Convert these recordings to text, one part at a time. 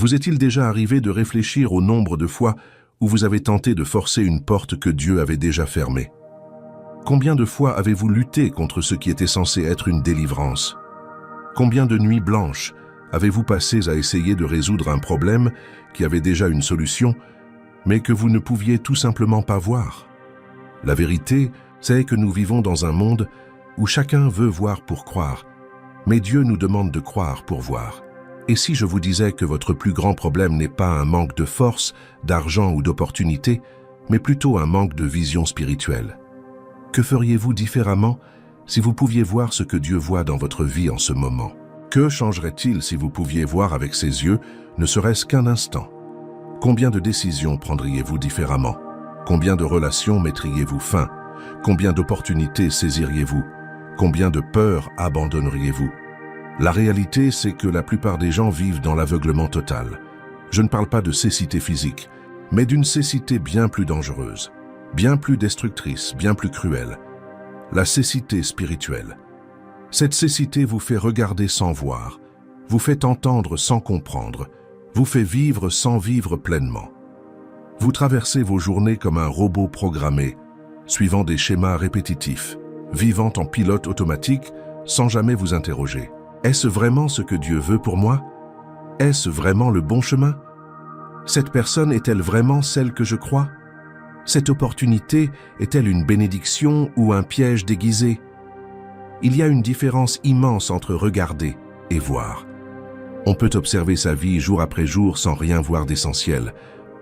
Vous est-il déjà arrivé de réfléchir au nombre de fois où vous avez tenté de forcer une porte que Dieu avait déjà fermée? Combien de fois avez-vous lutté contre ce qui était censé être une délivrance? Combien de nuits blanches avez-vous passées à essayer de résoudre un problème qui avait déjà une solution, mais que vous ne pouviez tout simplement pas voir? La vérité, c'est que nous vivons dans un monde où chacun veut voir pour croire, mais Dieu nous demande de croire pour voir. Et si je vous disais que votre plus grand problème n'est pas un manque de force, d'argent ou d'opportunité, mais plutôt un manque de vision spirituelle? Que feriez-vous différemment si vous pouviez voir ce que Dieu voit dans votre vie en ce moment? Que changerait-il si vous pouviez voir avec ses yeux, ne serait-ce qu'un instant? Combien de décisions prendriez-vous différemment? Combien de relations mettriez-vous fin? Combien d'opportunités saisiriez-vous? Combien de peurs abandonneriez-vous? La réalité, c'est que la plupart des gens vivent dans l'aveuglement total. Je ne parle pas de cécité physique, mais d'une cécité bien plus dangereuse, bien plus destructrice, bien plus cruelle. La cécité spirituelle. Cette cécité vous fait regarder sans voir, vous fait entendre sans comprendre, vous fait vivre sans vivre pleinement. Vous traversez vos journées comme un robot programmé, suivant des schémas répétitifs, vivant en pilote automatique sans jamais vous interroger. Est-ce vraiment ce que Dieu veut pour moi? Est-ce vraiment le bon chemin? Cette personne est-elle vraiment celle que je crois? Cette opportunité est-elle une bénédiction ou un piège déguisé? Il y a une différence immense entre regarder et voir. On peut observer sa vie jour après jour sans rien voir d'essentiel.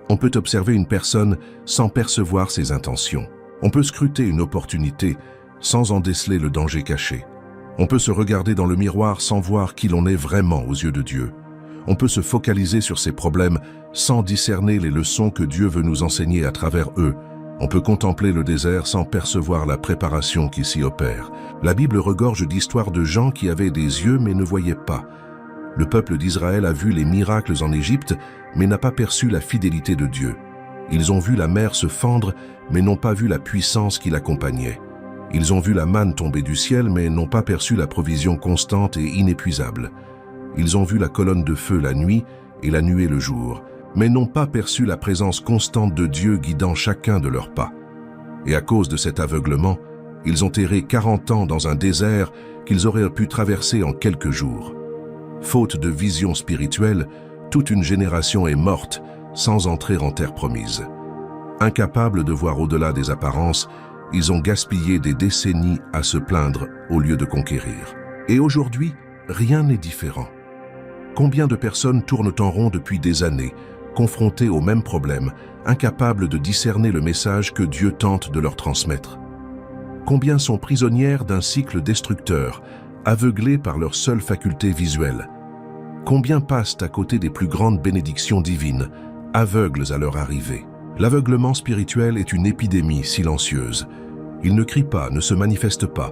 On peut observer une personne sans percevoir ses intentions. On peut scruter une opportunité sans en déceler le danger caché. On peut se regarder dans le miroir sans voir qui l'on est vraiment aux yeux de Dieu. On peut se focaliser sur ses problèmes sans discerner les leçons que Dieu veut nous enseigner à travers eux. On peut contempler le désert sans percevoir la préparation qui s'y opère. La Bible regorge d'histoires de gens qui avaient des yeux mais ne voyaient pas. Le peuple d'Israël a vu les miracles en Égypte mais n'a pas perçu la fidélité de Dieu. Ils ont vu la mer se fendre mais n'ont pas vu la puissance qui l'accompagnait. Ils ont vu la manne tomber du ciel, mais n'ont pas perçu la provision constante et inépuisable. Ils ont vu la colonne de feu la nuit et la nuée le jour, mais n'ont pas perçu la présence constante de Dieu guidant chacun de leurs pas. Et à cause de cet aveuglement, ils ont erré 40 ans dans un désert qu'ils auraient pu traverser en quelques jours. Faute de vision spirituelle, toute une génération est morte sans entrer en terre promise. Incapables de voir au-delà des apparences, ils ont gaspillé des décennies à se plaindre au lieu de conquérir. Et aujourd'hui, rien n'est différent. Combien de personnes tournent en rond depuis des années, confrontées aux mêmes problèmes, incapables de discerner le message que Dieu tente de leur transmettre? Combien sont prisonnières d'un cycle destructeur, aveuglées par leur seule faculté visuelle? Combien passent à côté des plus grandes bénédictions divines, aveugles à leur arrivée? L'aveuglement spirituel est une épidémie silencieuse. Il ne crie pas, ne se manifeste pas.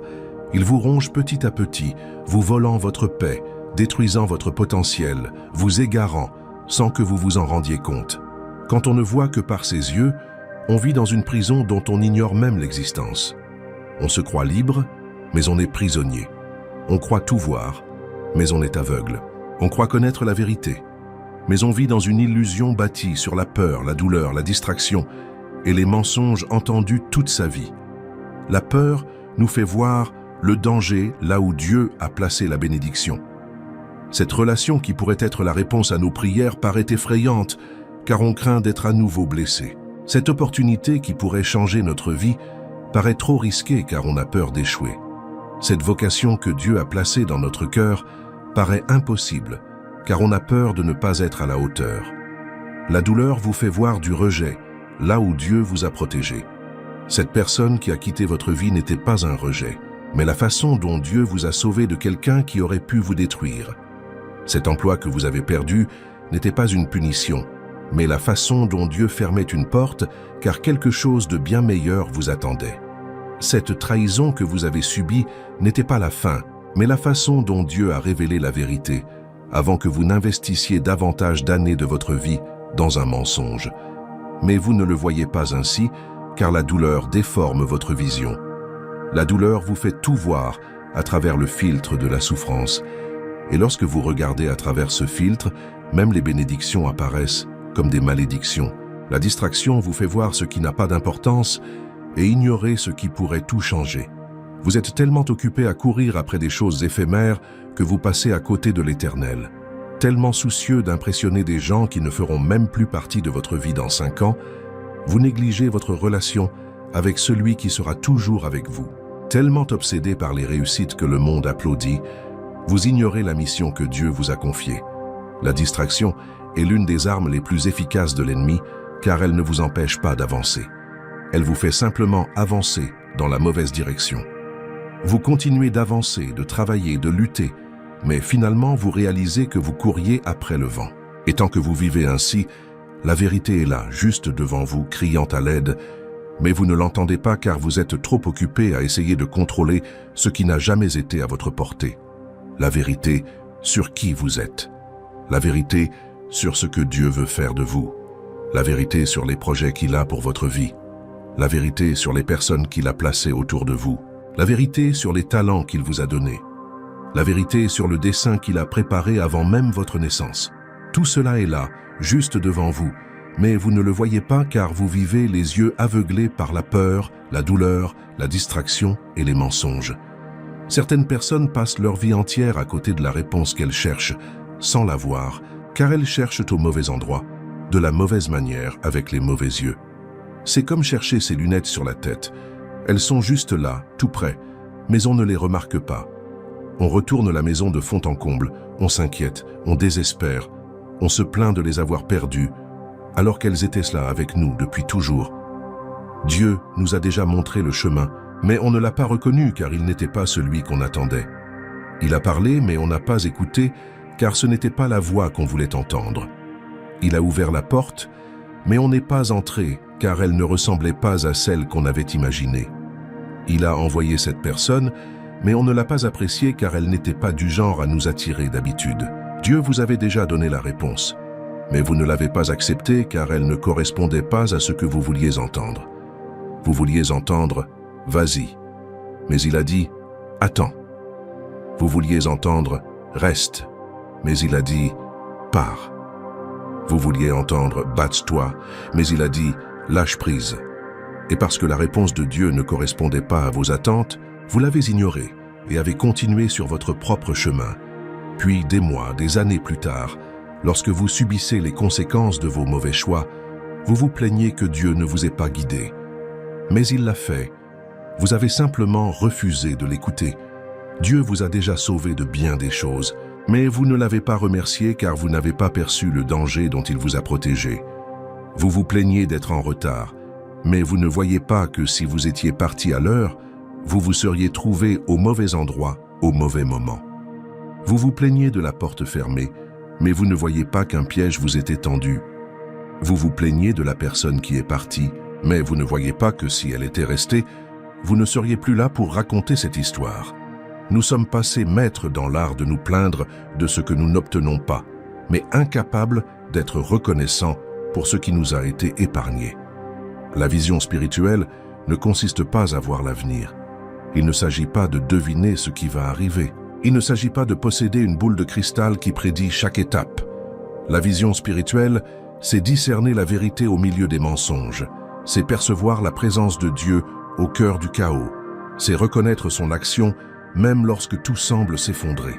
Il vous ronge petit à petit, vous volant votre paix, détruisant votre potentiel, vous égarant, sans que vous vous en rendiez compte. Quand on ne voit que par ses yeux, on vit dans une prison dont on ignore même l'existence. On se croit libre, mais on est prisonnier. On croit tout voir, mais on est aveugle. On croit connaître la vérité, mais on vit dans une illusion bâtie sur la peur, la douleur, la distraction et les mensonges entendus toute sa vie. La peur nous fait voir le danger là où Dieu a placé la bénédiction. Cette relation qui pourrait être la réponse à nos prières paraît effrayante, car on craint d'être à nouveau blessé. Cette opportunité qui pourrait changer notre vie paraît trop risquée car on a peur d'échouer. Cette vocation que Dieu a placée dans notre cœur paraît impossible, car on a peur de ne pas être à la hauteur. La douleur vous fait voir du rejet, là où Dieu vous a protégé. Cette personne qui a quitté votre vie n'était pas un rejet, mais la façon dont Dieu vous a sauvé de quelqu'un qui aurait pu vous détruire. Cet emploi que vous avez perdu n'était pas une punition, mais la façon dont Dieu fermait une porte, car quelque chose de bien meilleur vous attendait. Cette trahison que vous avez subie n'était pas la fin, mais la façon dont Dieu a révélé la vérité, avant que vous n'investissiez davantage d'années de votre vie dans un mensonge. Mais vous ne le voyez pas ainsi, car la douleur déforme votre vision. La douleur vous fait tout voir à travers le filtre de la souffrance. Et lorsque vous regardez à travers ce filtre, Même les bénédictions apparaissent comme des malédictions. La distraction vous fait voir ce qui n'a pas d'importance et ignorer ce qui pourrait tout changer. Vous êtes tellement occupé à courir après des choses éphémères que vous passez à côté de l'éternel. Tellement soucieux d'impressionner des gens qui ne feront même plus partie de votre vie dans 5 ans, vous négligez votre relation avec celui qui sera toujours avec vous. Tellement obsédé par les réussites que le monde applaudit, vous ignorez la mission que Dieu vous a confiée. La distraction est l'une des armes les plus efficaces de l'ennemi, car elle ne vous empêche pas d'avancer. Elle vous fait simplement avancer dans la mauvaise direction. Vous continuez d'avancer, de travailler, de lutter, mais finalement vous réalisez que vous couriez après le vent. Et tant que vous vivez ainsi, la vérité est là, juste devant vous, criant à l'aide, mais vous ne l'entendez pas car vous êtes trop occupé à essayer de contrôler ce qui n'a jamais été à votre portée. La vérité sur qui vous êtes. La vérité sur ce que Dieu veut faire de vous. La vérité sur les projets qu'il a pour votre vie. La vérité sur les personnes qu'il a placées autour de vous. La vérité sur les talents qu'il vous a donnés. La vérité sur le dessein qu'il a préparé avant même votre naissance. Tout cela est là, juste devant vous, mais vous ne le voyez pas car vous vivez les yeux aveuglés par la peur, la douleur, la distraction et les mensonges. Certaines personnes passent leur vie entière à côté de la réponse qu'elles cherchent, sans la voir, car elles cherchent au mauvais endroit, de la mauvaise manière, avec les mauvais yeux. C'est comme chercher ses lunettes sur la tête. Elles sont juste là, tout près, mais on ne les remarque pas. On retourne la maison de fond en comble, on s'inquiète, on désespère, on se plaint de les avoir perdues, alors qu'elles étaient là avec nous depuis toujours. Dieu nous a déjà montré le chemin, mais on ne l'a pas reconnu car il n'était pas celui qu'on attendait. Il a parlé, mais on n'a pas écouté, car ce n'était pas la voix qu'on voulait entendre. Il a ouvert la porte, mais on n'est pas entré, car elle ne ressemblait pas à celle qu'on avait imaginée. Il a envoyé cette personne, mais on ne l'a pas appréciée car elle n'était pas du genre à nous attirer d'habitude. Dieu vous avait déjà donné la réponse, mais vous ne l'avez pas acceptée car elle ne correspondait pas à ce que vous vouliez entendre. Vous vouliez entendre « vas-y », mais il a dit « attends ». Vous vouliez entendre « reste », mais il a dit « pars ». Vous vouliez entendre « batte-toi », mais il a dit « lâche prise ». Et parce que la réponse de Dieu ne correspondait pas à vos attentes, vous l'avez ignorée et avez continué sur votre propre chemin. Puis des mois, des années plus tard, lorsque vous subissez les conséquences de vos mauvais choix, vous vous plaignez que Dieu ne vous ait pas guidé. Mais il l'a fait. Vous avez simplement refusé de l'écouter. Dieu vous a déjà sauvé de bien des choses, mais vous ne l'avez pas remercié car vous n'avez pas perçu le danger dont il vous a protégé. Vous vous plaignez d'être en retard, mais vous ne voyez pas que si vous étiez parti à l'heure, vous vous seriez trouvé au mauvais endroit, au mauvais moment. Vous vous plaignez de la porte fermée, mais vous ne voyez pas qu'un piège vous était tendu. Vous vous plaignez de la personne qui est partie, mais vous ne voyez pas que si elle était restée, vous ne seriez plus là pour raconter cette histoire. Nous sommes passés maîtres dans l'art de nous plaindre de ce que nous n'obtenons pas, mais incapables d'être reconnaissants pour ce qui nous a été épargné. La vision spirituelle ne consiste pas à voir l'avenir. Il ne s'agit pas de deviner ce qui va arriver. Il ne s'agit pas de posséder une boule de cristal qui prédit chaque étape. La vision spirituelle, c'est discerner la vérité au milieu des mensonges. C'est percevoir la présence de Dieu au cœur du chaos. C'est reconnaître son action même lorsque tout semble s'effondrer.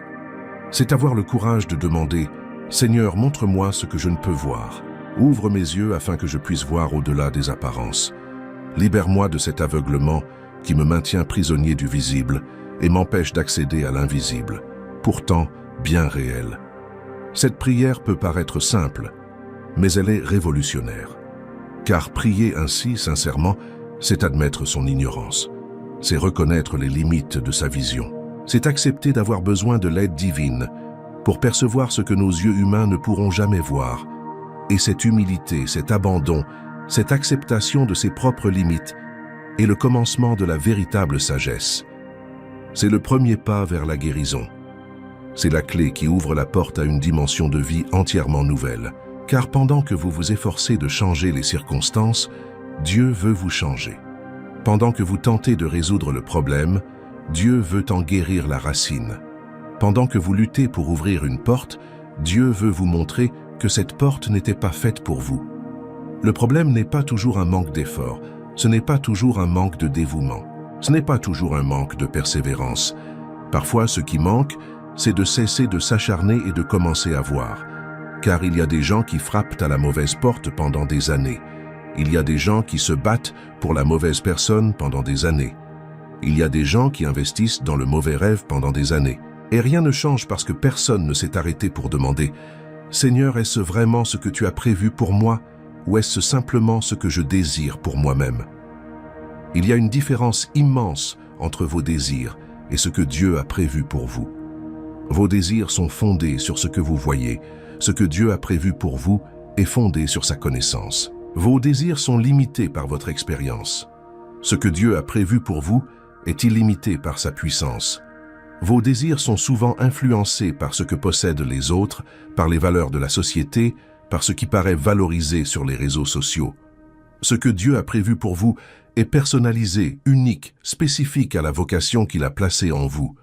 C'est avoir le courage de demander « Seigneur, montre-moi ce que je ne peux voir. Ouvre mes yeux afin que je puisse voir au-delà des apparences. Libère-moi de cet aveuglement qui me maintient prisonnier du visible et m'empêche d'accéder à l'invisible, pourtant bien réel. » Cette prière peut paraître simple, mais elle est révolutionnaire. Car prier ainsi, sincèrement, c'est admettre son ignorance. C'est reconnaître les limites de sa vision. C'est accepter d'avoir besoin de l'aide divine pour percevoir ce que nos yeux humains ne pourront jamais voir. Et cette humilité, cet abandon, cette acceptation de ses propres limites est le commencement de la véritable sagesse. C'est le premier pas vers la guérison. C'est la clé qui ouvre la porte à une dimension de vie entièrement nouvelle. Car pendant que vous vous efforcez de changer les circonstances, Dieu veut vous changer. Pendant que vous tentez de résoudre le problème, Dieu veut en guérir la racine. Pendant que vous luttez pour ouvrir une porte, Dieu veut vous montrer que cette porte n'était pas faite pour vous. Le problème n'est pas toujours un manque d'effort, ce n'est pas toujours un manque de dévouement, ce n'est pas toujours un manque de persévérance. Parfois, ce qui manque, c'est de cesser de s'acharner et de commencer à voir. Car il y a des gens qui frappent à la mauvaise porte pendant des années. Il y a des gens qui se battent pour la mauvaise personne pendant des années. Il y a des gens qui investissent dans le mauvais rêve pendant des années. Et rien ne change parce que personne ne s'est arrêté pour demander « Seigneur, est-ce vraiment ce que tu as prévu pour moi ou est-ce simplement ce que je désire pour moi-même » Il y a une différence immense entre vos désirs et ce que Dieu a prévu pour vous. Vos désirs sont fondés sur ce que vous voyez. Ce que Dieu a prévu pour vous est fondé sur sa connaissance. Vos désirs sont limités par votre expérience. Ce que Dieu a prévu pour vous est illimité par sa puissance. Vos désirs sont souvent influencés par ce que possèdent les autres, par les valeurs de la société, par ce qui paraît valorisé sur les réseaux sociaux. Ce que Dieu a prévu pour vous est personnalisé, unique, spécifique à la vocation qu'il a placée en vous.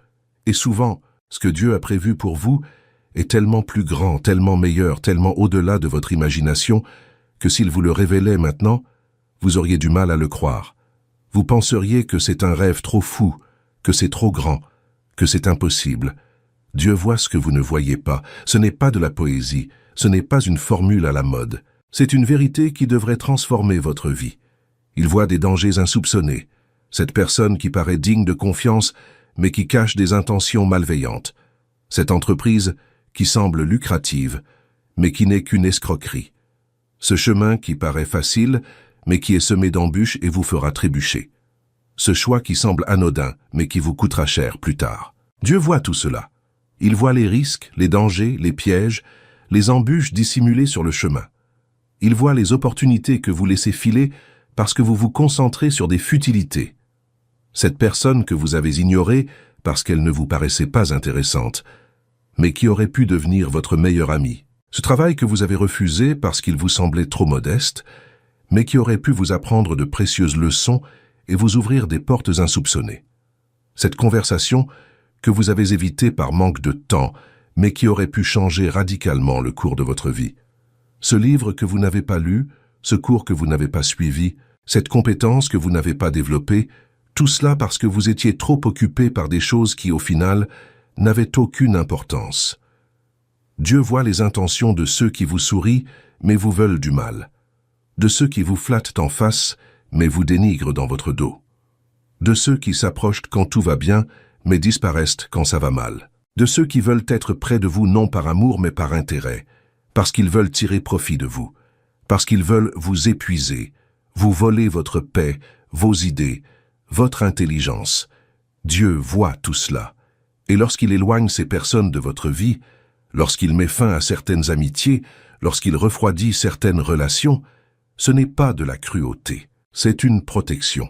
Et souvent, ce que Dieu a prévu pour vous est tellement plus grand, tellement meilleur, tellement au-delà de votre imagination, que s'il vous le révélait maintenant, vous auriez du mal à le croire. Vous penseriez que c'est un rêve trop fou, que c'est trop grand, que c'est impossible. Dieu voit ce que vous ne voyez pas. Ce n'est pas de la poésie, ce n'est pas une formule à la mode. C'est une vérité qui devrait transformer votre vie. Il voit des dangers insoupçonnés. Cette personne qui paraît digne de confiance, mais qui cache des intentions malveillantes. Cette entreprise qui semble lucrative, mais qui n'est qu'une escroquerie. Ce chemin qui paraît facile, mais qui est semé d'embûches et vous fera trébucher. Ce choix qui semble anodin, mais qui vous coûtera cher plus tard. Dieu voit tout cela. Il voit les risques, les dangers, les pièges, les embûches dissimulées sur le chemin. Il voit les opportunités que vous laissez filer parce que vous vous concentrez sur des futilités. Cette personne que vous avez ignorée parce qu'elle ne vous paraissait pas intéressante, mais qui aurait pu devenir votre meilleur ami. Ce travail que vous avez refusé parce qu'il vous semblait trop modeste, mais qui aurait pu vous apprendre de précieuses leçons et vous ouvrir des portes insoupçonnées. Cette conversation que vous avez évitée par manque de temps, mais qui aurait pu changer radicalement le cours de votre vie. Ce livre que vous n'avez pas lu, ce cours que vous n'avez pas suivi, cette compétence que vous n'avez pas développée, tout cela parce que vous étiez trop occupé par des choses qui, au final, n'avaient aucune importance. Dieu voit les intentions de ceux qui vous sourient, mais vous veulent du mal. De ceux qui vous flattent en face, mais vous dénigrent dans votre dos. De ceux qui s'approchent quand tout va bien, mais disparaissent quand ça va mal. De ceux qui veulent être près de vous non par amour, mais par intérêt, parce qu'ils veulent tirer profit de vous, parce qu'ils veulent vous épuiser, vous voler votre paix, vos idées, votre intelligence. Dieu voit tout cela. Et lorsqu'il éloigne ces personnes de votre vie, lorsqu'il met fin à certaines amitiés, lorsqu'il refroidit certaines relations, ce n'est pas de la cruauté, c'est une protection.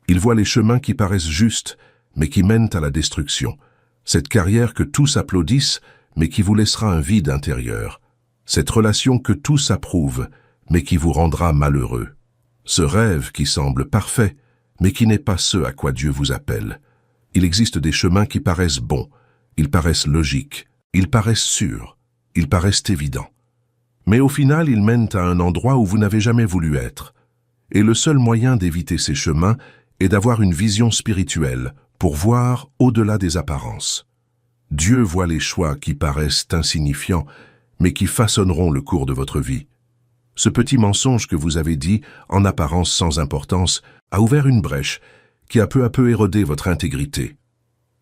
Il voit les chemins qui paraissent justes, mais qui mènent à la destruction. Cette carrière que tous applaudissent, mais qui vous laissera un vide intérieur. Cette relation que tous approuvent, mais qui vous rendra malheureux. Ce rêve qui semble parfait, mais qui n'est pas ce à quoi Dieu vous appelle. Il existe des chemins qui paraissent bons, ils paraissent logiques, ils paraissent sûrs, ils paraissent évidents. Mais au final, ils mènent à un endroit où vous n'avez jamais voulu être. Et le seul moyen d'éviter ces chemins est d'avoir une vision spirituelle pour voir au-delà des apparences. Dieu voit les choix qui paraissent insignifiants, mais qui façonneront le cours de votre vie. Ce petit mensonge que vous avez dit, en apparence sans importance, a ouvert une brèche qui a peu à peu érodé votre intégrité.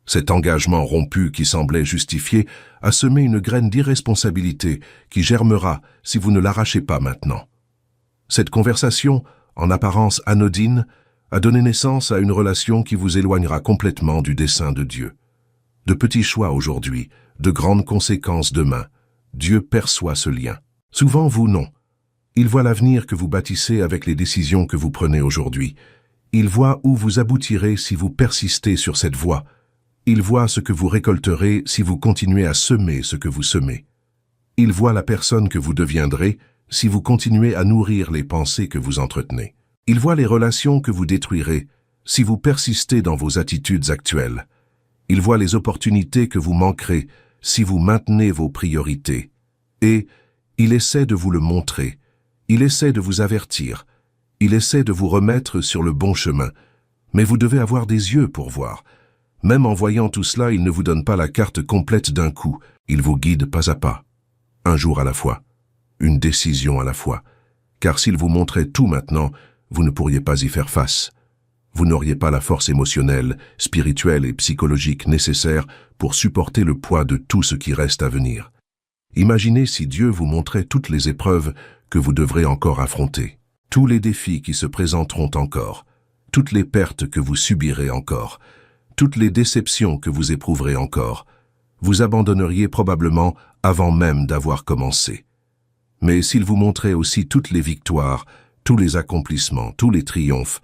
Cet engagement rompu qui semblait justifié a semé une graine d'irresponsabilité qui germera si vous ne l'arrachez pas maintenant. Cette conversation, en apparence anodine, a donné naissance à une relation qui vous éloignera complètement du dessein de Dieu. De petits choix aujourd'hui, de grandes conséquences demain. Dieu perçoit ce lien. Souvent, vous non. Il voit l'avenir que vous bâtissez avec les décisions que vous prenez aujourd'hui. Il voit où vous aboutirez si vous persistez sur cette voie. Il voit ce que vous récolterez si vous continuez à semer ce que vous semez. Il voit la personne que vous deviendrez si vous continuez à nourrir les pensées que vous entretenez. Il voit les relations que vous détruirez si vous persistez dans vos attitudes actuelles. Il voit les opportunités que vous manquerez si vous maintenez vos priorités. Et il essaie de vous le montrer, il essaie de vous avertir, il essaie de vous remettre sur le bon chemin. Mais vous devez avoir des yeux pour voir. Même en voyant tout cela, il ne vous donne pas la carte complète d'un coup. Il vous guide pas à pas, un jour à la fois, une décision à la fois. Car s'il vous montrait tout maintenant, vous ne pourriez pas y faire face. Vous n'auriez pas la force émotionnelle, spirituelle et psychologique nécessaire pour supporter le poids de tout ce qui reste à venir. Imaginez si Dieu vous montrait toutes les épreuves que vous devrez encore affronter, tous les défis qui se présenteront encore, toutes les pertes que vous subirez encore, toutes les déceptions que vous éprouverez encore. Vous abandonneriez probablement avant même d'avoir commencé. Mais s'il vous montrait aussi toutes les victoires, tous les accomplissements, tous les triomphes,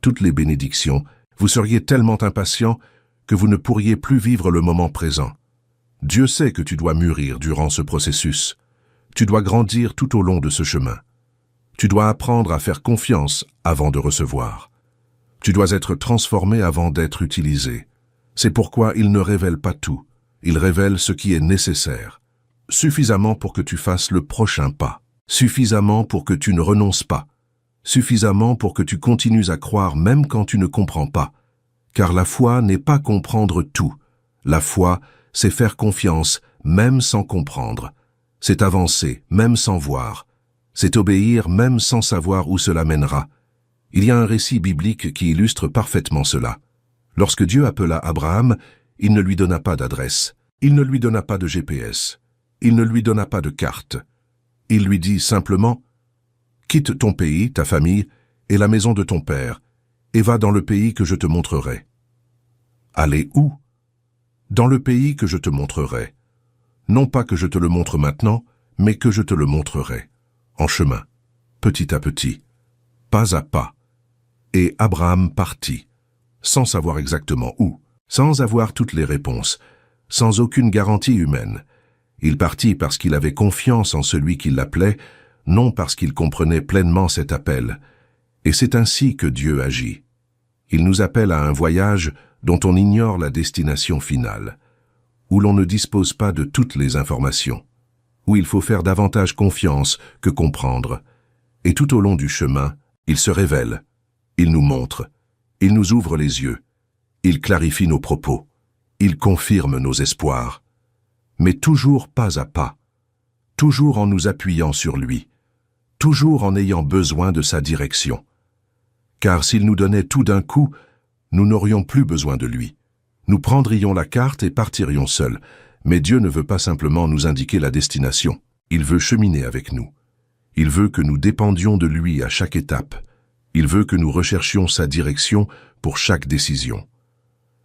toutes les bénédictions, vous seriez tellement impatient que vous ne pourriez plus vivre le moment présent. Dieu sait que tu dois mûrir durant ce processus. Tu dois grandir tout au long de ce chemin. Tu dois apprendre à faire confiance avant de recevoir. Tu dois être transformé avant d'être utilisé. C'est pourquoi il ne révèle pas tout. Il révèle ce qui est nécessaire. Suffisamment pour que tu fasses le prochain pas. Suffisamment pour que tu ne renonces pas. Suffisamment pour que tu continues à croire même quand tu ne comprends pas. Car la foi n'est pas comprendre tout. La foi, c'est faire confiance même sans comprendre. C'est avancer même sans voir. C'est obéir même sans savoir où cela mènera. Il y a un récit biblique qui illustre parfaitement cela. Lorsque Dieu appela Abraham, il ne lui donna pas d'adresse. Il ne lui donna pas de GPS. Il ne lui donna pas de carte. Il lui dit simplement « Quitte ton pays, ta famille et la maison de ton père, et va dans le pays que je te montrerai. » Aller où? Dans le pays que je te montrerai. Non pas que je te le montre maintenant, mais que je te le montrerai. En chemin, petit à petit, pas à pas. Et Abraham partit, sans savoir exactement où, sans avoir toutes les réponses, sans aucune garantie humaine. Il partit parce qu'il avait confiance en celui qui l'appelait, non parce qu'il comprenait pleinement cet appel. Et c'est ainsi que Dieu agit. Il nous appelle à un voyage dont on ignore la destination finale, où l'on ne dispose pas de toutes les informations, où il faut faire davantage confiance que comprendre. Et tout au long du chemin, il se révèle, il nous montre, il nous ouvre les yeux, il clarifie nos propos, il confirme nos espoirs, mais toujours pas à pas, toujours en nous appuyant sur lui, toujours en ayant besoin de sa direction. Car s'il nous donnait tout d'un coup, nous n'aurions plus besoin de lui. Nous prendrions la carte et partirions seuls. Mais Dieu ne veut pas simplement nous indiquer la destination. Il veut cheminer avec nous. Il veut que nous dépendions de lui à chaque étape. Il veut que nous recherchions sa direction pour chaque décision.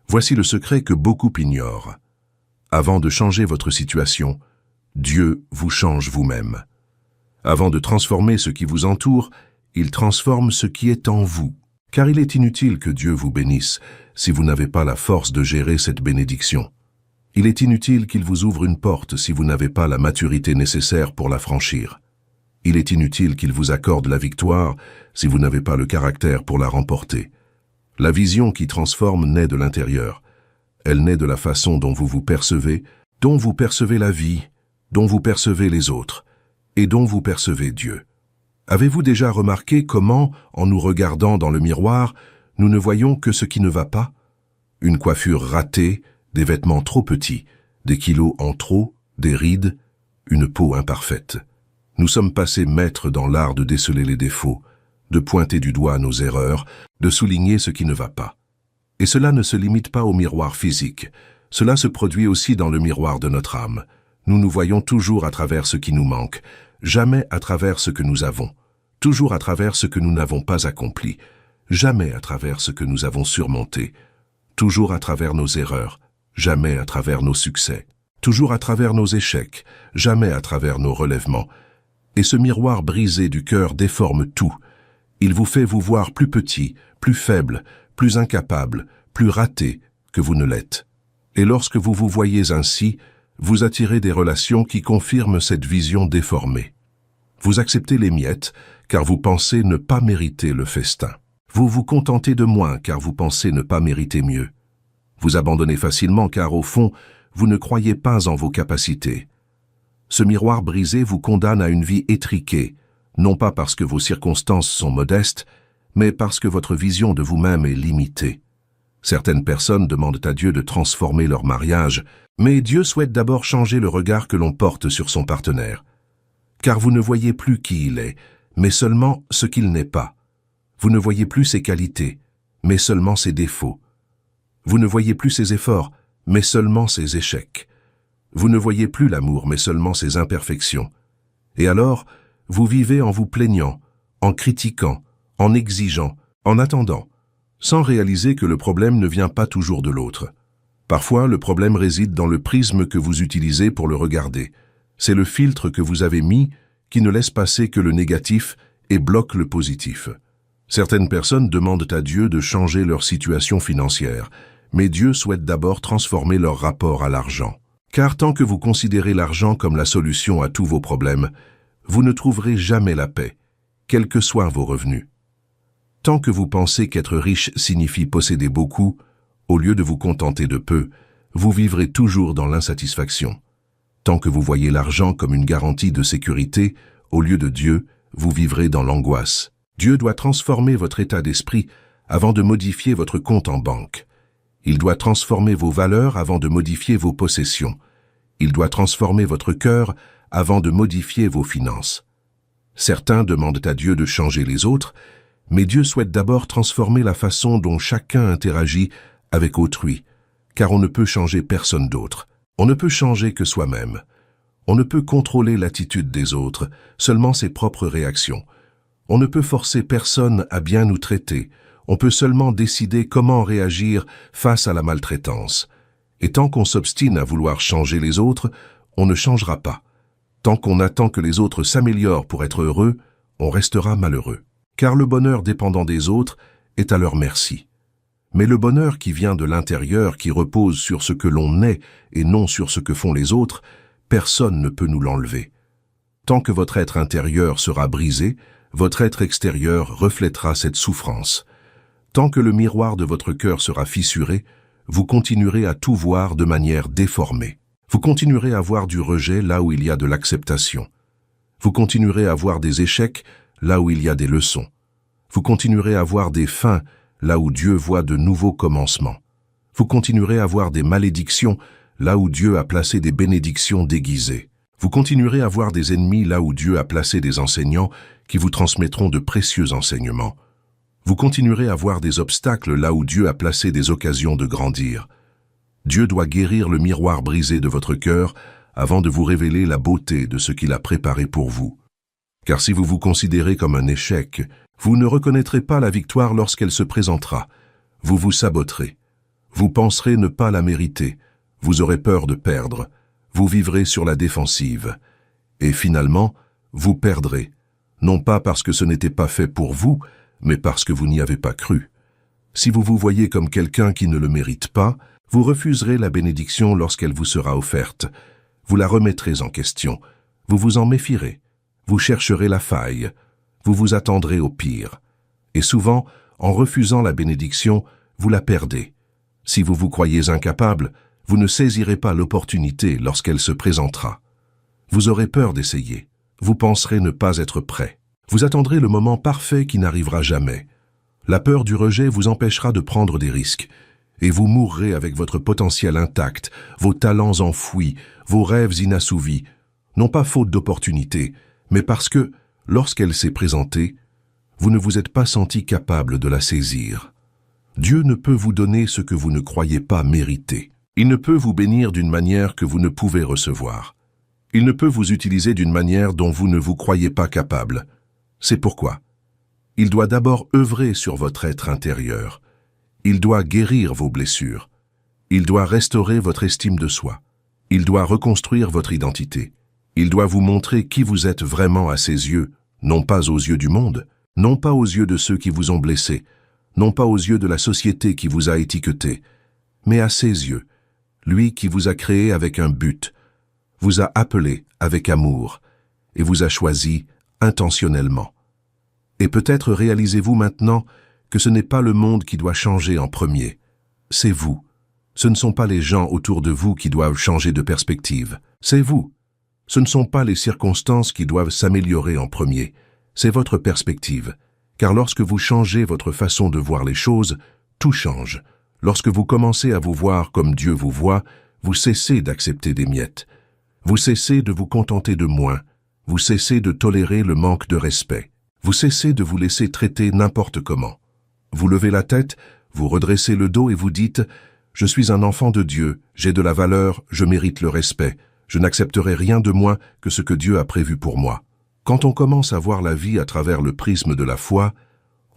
Voici le secret que beaucoup ignorent. Avant de changer votre situation, Dieu vous change vous-même. Avant de transformer ce qui vous entoure, il transforme ce qui est en vous. Car il est inutile que Dieu vous bénisse si vous n'avez pas la force de gérer cette bénédiction. Il est inutile qu'il vous ouvre une porte si vous n'avez pas la maturité nécessaire pour la franchir. Il est inutile qu'il vous accorde la victoire si vous n'avez pas le caractère pour la remporter. La vision qui transforme naît de l'intérieur. Elle naît de la façon dont vous percevez la vie, dont vous percevez les autres, et dont vous percevez Dieu. Avez-vous déjà remarqué comment, en nous regardant dans le miroir, nous ne voyons que ce qui ne va pas? Une coiffure ratée, des vêtements trop petits, des kilos en trop, des rides, une peau imparfaite. Nous sommes passés maîtres dans l'art de déceler les défauts, de pointer du doigt nos erreurs, de souligner ce qui ne va pas. Et cela ne se limite pas au miroir physique, cela se produit aussi dans le miroir de notre âme. Nous nous voyons toujours à travers ce qui nous manque, jamais à travers ce que nous avons, toujours à travers ce que nous n'avons pas accompli, jamais à travers ce que nous avons surmonté, toujours à travers nos erreurs, jamais à travers nos succès, toujours à travers nos échecs, jamais à travers nos relèvements. Et ce miroir brisé du cœur déforme tout. Il vous fait vous voir plus petit, plus faible, plus incapable, plus raté que vous ne l'êtes. Et lorsque vous vous voyez ainsi, vous attirez des relations qui confirment cette vision déformée. Vous acceptez les miettes, car vous pensez ne pas mériter le festin. Vous vous contentez de moins, car vous pensez ne pas mériter mieux. Vous abandonnez facilement, car au fond, vous ne croyez pas en vos capacités. Ce miroir brisé vous condamne à une vie étriquée, non pas parce que vos circonstances sont modestes, mais parce que votre vision de vous-même est limitée. Certaines personnes demandent à Dieu de transformer leur mariage, mais Dieu souhaite d'abord changer le regard que l'on porte sur son partenaire. Car vous ne voyez plus qui il est, mais seulement ce qu'il n'est pas. Vous ne voyez plus ses qualités, mais seulement ses défauts. Vous ne voyez plus ses efforts, mais seulement ses échecs. Vous ne voyez plus l'amour, mais seulement ses imperfections. Et alors, vous vivez en vous plaignant, en critiquant, en exigeant, en attendant, sans réaliser que le problème ne vient pas toujours de l'autre. Parfois, le problème réside dans le prisme que vous utilisez pour le regarder. C'est le filtre que vous avez mis qui ne laisse passer que le négatif et bloque le positif. Certaines personnes demandent à Dieu de changer leur situation financière, mais Dieu souhaite d'abord transformer leur rapport à l'argent. Car tant que vous considérez l'argent comme la solution à tous vos problèmes, vous ne trouverez jamais la paix, quels que soient vos revenus. Tant que vous pensez qu'être riche signifie posséder beaucoup, au lieu de vous contenter de peu, vous vivrez toujours dans l'insatisfaction. Tant que vous voyez l'argent comme une garantie de sécurité, au lieu de Dieu, vous vivrez dans l'angoisse. Dieu doit transformer votre état d'esprit avant de modifier votre compte en banque. Il doit transformer vos valeurs avant de modifier vos possessions. Il doit transformer votre cœur avant de modifier vos finances. Certains demandent à Dieu de changer les autres, mais Dieu souhaite d'abord transformer la façon dont chacun interagit avec autrui, car on ne peut changer personne d'autre. On ne peut changer que soi-même. On ne peut contrôler l'attitude des autres, seulement ses propres réactions. On ne peut forcer personne à bien nous traiter. On peut seulement décider comment réagir face à la maltraitance. Et tant qu'on s'obstine à vouloir changer les autres, on ne changera pas. Tant qu'on attend que les autres s'améliorent pour être heureux, on restera malheureux. Car le bonheur dépendant des autres est à leur merci. Mais le bonheur qui vient de l'intérieur, qui repose sur ce que l'on est et non sur ce que font les autres, personne ne peut nous l'enlever. Tant que votre être intérieur sera brisé, votre être extérieur reflètera cette souffrance. Tant que le miroir de votre cœur sera fissuré, vous continuerez à tout voir de manière déformée. Vous continuerez à voir du rejet là où il y a de l'acceptation. Vous continuerez à voir des échecs là où il y a des leçons. Vous continuerez à voir des fins là où Dieu voit de nouveaux commencements. Vous continuerez à voir des malédictions là où Dieu a placé des bénédictions déguisées. Vous continuerez à voir des ennemis là où Dieu a placé des enseignants qui vous transmettront de précieux enseignements. Vous continuerez à voir des obstacles là où Dieu a placé des occasions de grandir. Dieu doit guérir le miroir brisé de votre cœur avant de vous révéler la beauté de ce qu'il a préparé pour vous. Car si vous vous considérez comme un échec, vous ne reconnaîtrez pas la victoire lorsqu'elle se présentera. Vous vous saboterez. Vous penserez ne pas la mériter. Vous aurez peur de perdre. Vous vivrez sur la défensive. Et finalement, vous perdrez. Non pas parce que ce n'était pas fait pour vous, mais parce que vous n'y avez pas cru. Si vous vous voyez comme quelqu'un qui ne le mérite pas, vous refuserez la bénédiction lorsqu'elle vous sera offerte. Vous la remettrez en question. Vous vous en méfierez. Vous chercherez la faille. Vous vous attendrez au pire. Et souvent, en refusant la bénédiction, vous la perdez. Si vous vous croyez incapable, vous ne saisirez pas l'opportunité lorsqu'elle se présentera. Vous aurez peur d'essayer. Vous penserez ne pas être prêt. Vous attendrez le moment parfait qui n'arrivera jamais. La peur du rejet vous empêchera de prendre des risques. Et vous mourrez avec votre potentiel intact, vos talents enfouis, vos rêves inassouvis, non pas faute d'opportunité, mais parce que, lorsqu'elle s'est présentée, vous ne vous êtes pas senti capable de la saisir. Dieu ne peut vous donner ce que vous ne croyez pas mériter. Il ne peut vous bénir d'une manière que vous ne pouvez recevoir. Il ne peut vous utiliser d'une manière dont vous ne vous croyez pas capable. C'est pourquoi il doit d'abord œuvrer sur votre être intérieur. Il doit guérir vos blessures. Il doit restaurer votre estime de soi. Il doit reconstruire votre identité. Il doit vous montrer qui vous êtes vraiment à ses yeux, non pas aux yeux du monde, non pas aux yeux de ceux qui vous ont blessé, non pas aux yeux de la société qui vous a étiqueté, mais à ses yeux, lui qui vous a créé avec un but, vous a appelé avec amour et vous a choisi intentionnellement. Et peut-être réalisez-vous maintenant que ce n'est pas le monde qui doit changer en premier, c'est vous. Ce ne sont pas les gens autour de vous qui doivent changer de perspective, c'est vous. Ce ne sont pas les circonstances qui doivent s'améliorer en premier, c'est votre perspective. Car lorsque vous changez votre façon de voir les choses, tout change. Lorsque vous commencez à vous voir comme Dieu vous voit, vous cessez d'accepter des miettes. Vous cessez de vous contenter de moins. Vous cessez de tolérer le manque de respect. Vous cessez de vous laisser traiter n'importe comment. Vous levez la tête, vous redressez le dos et vous dites « Je suis un enfant de Dieu, j'ai de la valeur, je mérite le respect. Je n'accepterai rien de moins que ce que Dieu a prévu pour moi. » Quand on commence à voir la vie à travers le prisme de la foi,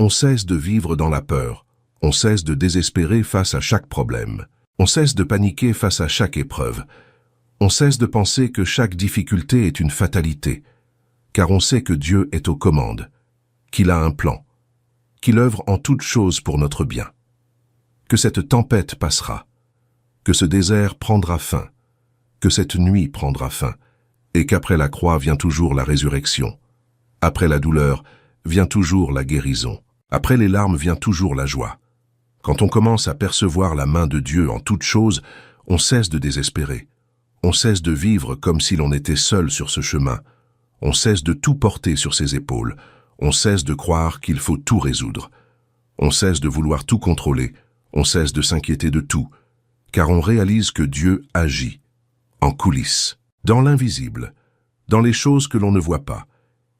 on cesse de vivre dans la peur. On cesse de désespérer face à chaque problème. On cesse de paniquer face à chaque épreuve. On cesse de penser que chaque difficulté est une fatalité, car on sait que Dieu est aux commandes, qu'il a un plan, qu'il œuvre en toutes choses pour notre bien, que cette tempête passera, que ce désert prendra fin, que cette nuit prendra fin, et qu'après la croix vient toujours la résurrection. Après la douleur vient toujours la guérison. Après les larmes vient toujours la joie. Quand on commence à percevoir la main de Dieu en toutes choses, on cesse de désespérer. On cesse de vivre comme si l'on était seul sur ce chemin. On cesse de tout porter sur ses épaules. On cesse de croire qu'il faut tout résoudre. On cesse de vouloir tout contrôler. On cesse de s'inquiéter de tout. Car on réalise que Dieu agit, en coulisses, dans l'invisible, dans les choses que l'on ne voit pas.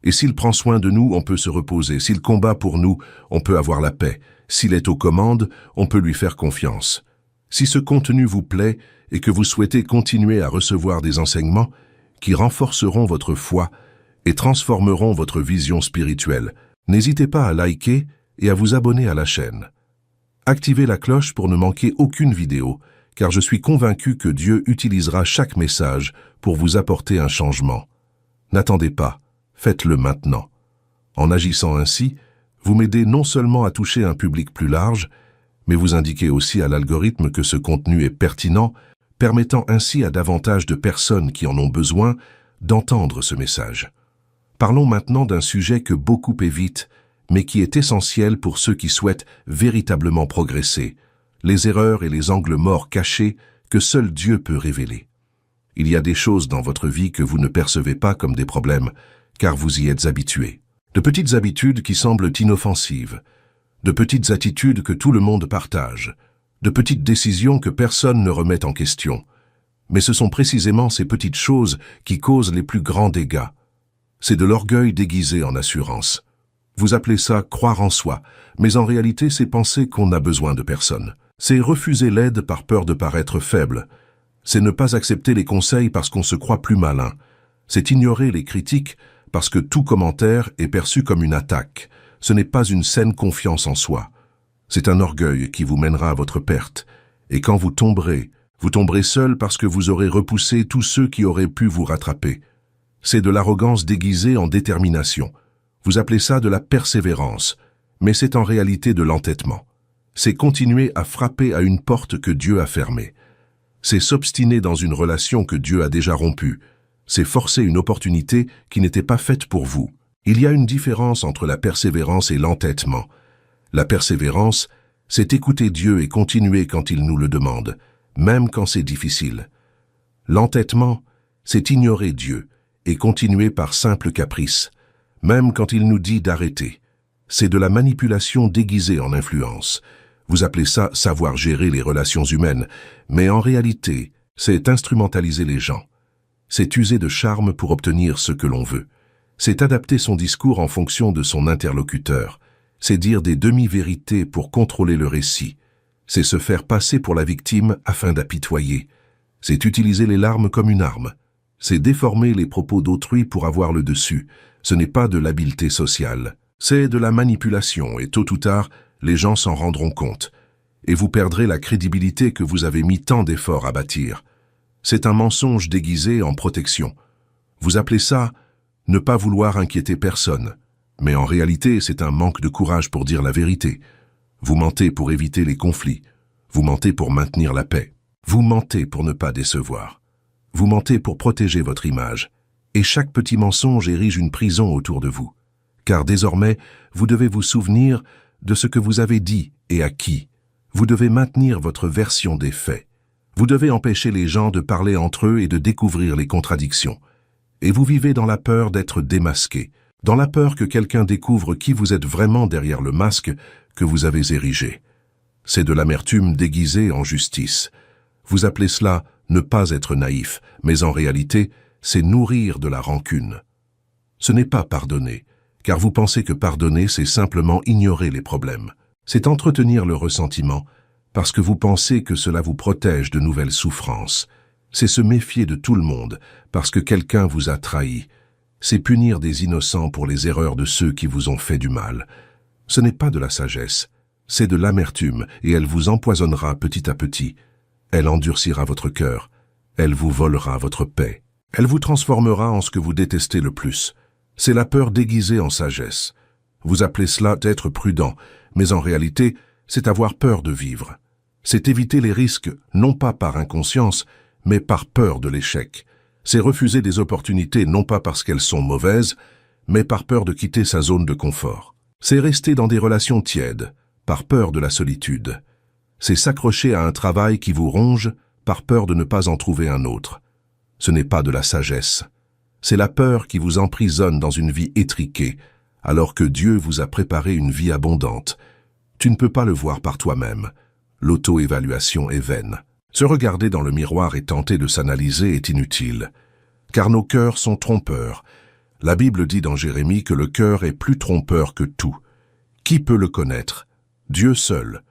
Et s'il prend soin de nous, on peut se reposer. S'il combat pour nous, on peut avoir la paix. S'il est aux commandes, on peut lui faire confiance. Si ce contenu vous plaît et que vous souhaitez continuer à recevoir des enseignements qui renforceront votre foi et transformeront votre vision spirituelle, n'hésitez pas à liker et à vous abonner à la chaîne. Activez la cloche pour ne manquer aucune vidéo, car je suis convaincu que Dieu utilisera chaque message pour vous apporter un changement. N'attendez pas, faites-le maintenant. En agissant ainsi, vous m'aidez non seulement à toucher un public plus large, mais vous indiquez aussi à l'algorithme que ce contenu est pertinent, permettant ainsi à davantage de personnes qui en ont besoin d'entendre ce message. Parlons maintenant d'un sujet que beaucoup évitent, mais qui est essentiel pour ceux qui souhaitent véritablement progresser, les erreurs et les angles morts cachés que seul Dieu peut révéler. Il y a des choses dans votre vie que vous ne percevez pas comme des problèmes, car vous y êtes habitué. De petites habitudes qui semblent inoffensives, de petites attitudes que tout le monde partage, de petites décisions que personne ne remet en question. Mais ce sont précisément ces petites choses qui causent les plus grands dégâts. C'est de l'orgueil déguisé en assurance. Vous appelez ça croire en soi, mais en réalité c'est penser qu'on n'a besoin de personne. C'est refuser l'aide par peur de paraître faible. C'est ne pas accepter les conseils parce qu'on se croit plus malin. C'est ignorer les critiques parce que tout commentaire est perçu comme une attaque. Ce n'est pas une saine confiance en soi. C'est un orgueil qui vous mènera à votre perte. Et quand vous tomberez seul parce que vous aurez repoussé tous ceux qui auraient pu vous rattraper. C'est de l'arrogance déguisée en détermination. Vous appelez ça de la persévérance, mais c'est en réalité de l'entêtement. C'est continuer à frapper à une porte que Dieu a fermée. C'est s'obstiner dans une relation que Dieu a déjà rompue. C'est forcer une opportunité qui n'était pas faite pour vous. Il y a une différence entre la persévérance et l'entêtement. La persévérance, c'est écouter Dieu et continuer quand il nous le demande, même quand c'est difficile. L'entêtement, c'est ignorer Dieu et continuer par simple caprice, même quand il nous dit d'arrêter. C'est de la manipulation déguisée en influence. Vous appelez ça savoir gérer les relations humaines, mais en réalité, c'est instrumentaliser les gens. C'est user de charme pour obtenir ce que l'on veut. C'est adapter son discours en fonction de son interlocuteur. C'est dire des demi-vérités pour contrôler le récit. C'est se faire passer pour la victime afin d'apitoyer. C'est utiliser les larmes comme une arme. C'est déformer les propos d'autrui pour avoir le dessus. Ce n'est pas de l'habileté sociale. C'est de la manipulation et tôt ou tard, les gens s'en rendront compte. Et vous perdrez la crédibilité que vous avez mis tant d'efforts à bâtir. C'est un mensonge déguisé en protection. Vous appelez ça ne pas vouloir inquiéter personne. Mais en réalité, c'est un manque de courage pour dire la vérité. Vous mentez pour éviter les conflits. Vous mentez pour maintenir la paix. Vous mentez pour ne pas décevoir. Vous mentez pour protéger votre image. Et chaque petit mensonge érige une prison autour de vous. Car désormais, vous devez vous souvenir de ce que vous avez dit et à qui. Vous devez maintenir votre version des faits. Vous devez empêcher les gens de parler entre eux et de découvrir les contradictions. Et vous vivez dans la peur d'être démasqué, dans la peur que quelqu'un découvre qui vous êtes vraiment derrière le masque que vous avez érigé. C'est de l'amertume déguisée en justice. Vous appelez cela ne pas être naïf, mais en réalité, c'est nourrir de la rancune. Ce n'est pas pardonner, car vous pensez que pardonner, c'est simplement ignorer les problèmes. C'est entretenir le ressentiment, parce que vous pensez que cela vous protège de nouvelles souffrances. C'est se méfier de tout le monde, parce que quelqu'un vous a trahi. C'est punir des innocents pour les erreurs de ceux qui vous ont fait du mal. Ce n'est pas de la sagesse, c'est de l'amertume, et elle vous empoisonnera petit à petit. Elle endurcira votre cœur, elle vous volera votre paix. Elle vous transformera en ce que vous détestez le plus. C'est la peur déguisée en sagesse. Vous appelez cela d'être prudent, mais en réalité, c'est avoir peur de vivre. C'est éviter les risques, non pas par inconscience, mais par peur de l'échec. C'est refuser des opportunités non pas parce qu'elles sont mauvaises, mais par peur de quitter sa zone de confort. C'est rester dans des relations tièdes, par peur de la solitude. C'est s'accrocher à un travail qui vous ronge, par peur de ne pas en trouver un autre. Ce n'est pas de la sagesse. C'est la peur qui vous emprisonne dans une vie étriquée, alors que Dieu vous a préparé une vie abondante. Tu ne peux pas le voir par toi-même. L'auto-évaluation est vaine. Se regarder dans le miroir et tenter de s'analyser est inutile, car nos cœurs sont trompeurs. La Bible dit dans Jérémie que le cœur est plus trompeur que tout. Qui peut le connaître? Dieu seul.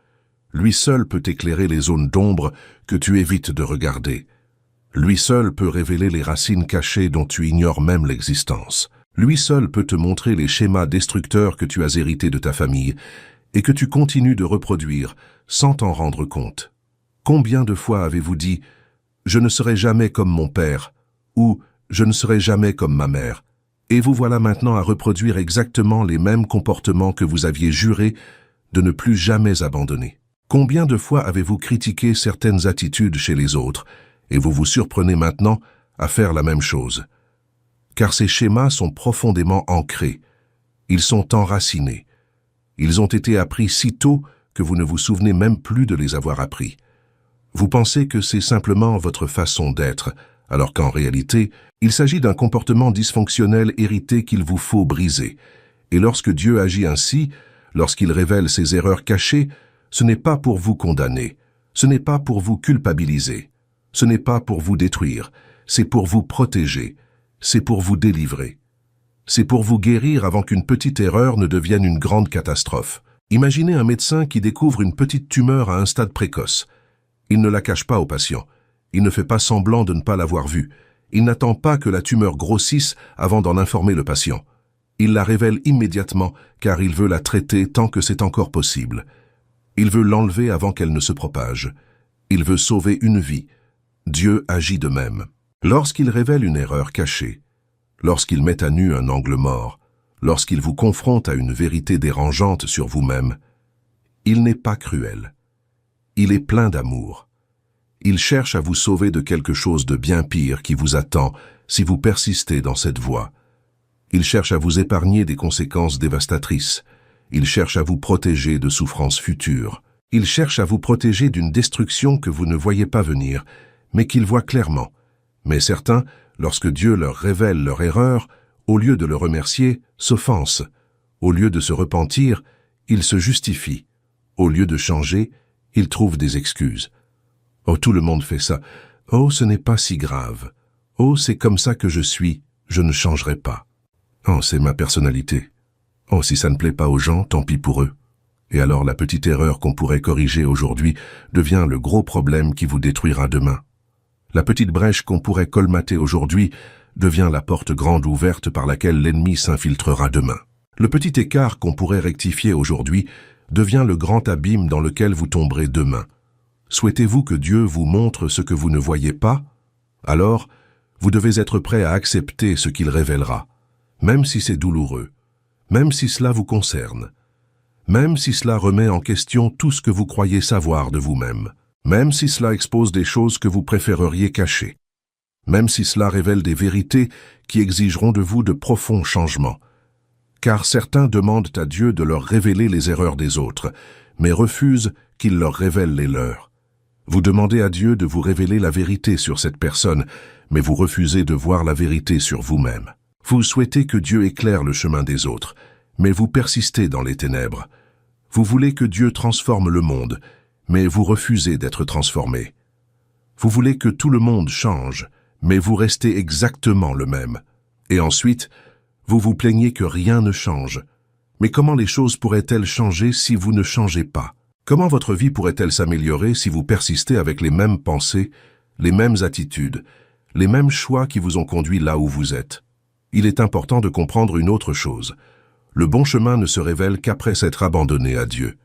Lui seul peut éclairer les zones d'ombre que tu évites de regarder. Lui seul peut révéler les racines cachées dont tu ignores même l'existence. Lui seul peut te montrer les schémas destructeurs que tu as hérités de ta famille et que tu continues de reproduire sans t'en rendre compte. Combien de fois avez-vous dit « Je ne serai jamais comme mon père » ou « Je ne serai jamais comme ma mère » et vous voilà maintenant à reproduire exactement les mêmes comportements que vous aviez juré de ne plus jamais abandonner. Combien de fois avez-vous critiqué certaines attitudes chez les autres et vous vous surprenez maintenant à faire la même chose? Car ces schémas sont profondément ancrés. Ils sont enracinés. Ils ont été appris si tôt que vous ne vous souvenez même plus de les avoir appris. Vous pensez que c'est simplement votre façon d'être, alors qu'en réalité, il s'agit d'un comportement dysfonctionnel hérité qu'il vous faut briser. Et lorsque Dieu agit ainsi, lorsqu'il révèle ses erreurs cachées, ce n'est pas pour vous condamner, ce n'est pas pour vous culpabiliser, ce n'est pas pour vous détruire, c'est pour vous protéger, c'est pour vous délivrer. C'est pour vous guérir avant qu'une petite erreur ne devienne une grande catastrophe. Imaginez un médecin qui découvre une petite tumeur à un stade précoce. Il ne la cache pas au patient. Il ne fait pas semblant de ne pas l'avoir vue. Il n'attend pas que la tumeur grossisse avant d'en informer le patient. Il la révèle immédiatement car il veut la traiter tant que c'est encore possible. Il veut l'enlever avant qu'elle ne se propage. Il veut sauver une vie. Dieu agit de même. Lorsqu'il révèle une erreur cachée, lorsqu'il met à nu un angle mort, lorsqu'il vous confronte à une vérité dérangeante sur vous-même, il n'est pas cruel. Il est plein d'amour. Il cherche à vous sauver de quelque chose de bien pire qui vous attend si vous persistez dans cette voie. Il cherche à vous épargner des conséquences dévastatrices. Il cherche à vous protéger de souffrances futures. Il cherche à vous protéger d'une destruction que vous ne voyez pas venir, mais qu'il voit clairement. Mais certains, lorsque Dieu leur révèle leur erreur, au lieu de le remercier, s'offensent. Au lieu de se repentir, ils se justifient. Au lieu de changer, ils trouvent des excuses. Oh, tout le monde fait ça. Oh, ce n'est pas si grave. Oh, c'est comme ça que je suis, je ne changerai pas. Oh, c'est ma personnalité. Oh, si ça ne plaît pas aux gens, tant pis pour eux. Et alors la petite erreur qu'on pourrait corriger aujourd'hui devient le gros problème qui vous détruira demain. La petite brèche qu'on pourrait colmater aujourd'hui devient la porte grande ouverte par laquelle l'ennemi s'infiltrera demain. Le petit écart qu'on pourrait rectifier aujourd'hui devient le grand abîme dans lequel vous tomberez demain. Souhaitez-vous que Dieu vous montre ce que vous ne voyez pas? Alors, vous devez être prêt à accepter ce qu'il révélera, même si c'est douloureux, même si cela vous concerne, même si cela remet en question tout ce que vous croyez savoir de vous-même, même si cela expose des choses que vous préféreriez cacher, même si cela révèle des vérités qui exigeront de vous de profonds changements. Car certains demandent à Dieu de leur révéler les erreurs des autres, mais refusent qu'il leur révèle les leurs. Vous demandez à Dieu de vous révéler la vérité sur cette personne, mais vous refusez de voir la vérité sur vous-même. Vous souhaitez que Dieu éclaire le chemin des autres, mais vous persistez dans les ténèbres. Vous voulez que Dieu transforme le monde, mais vous refusez d'être transformé. Vous voulez que tout le monde change, mais vous restez exactement le même. Et ensuite, vous vous plaignez que rien ne change. Mais comment les choses pourraient-elles changer si vous ne changez pas? Comment votre vie pourrait-elle s'améliorer si vous persistez avec les mêmes pensées, les mêmes attitudes, les mêmes choix qui vous ont conduit là où vous êtes? Il est important de comprendre une autre chose. Le bon chemin ne se révèle qu'après s'être abandonné à Dieu.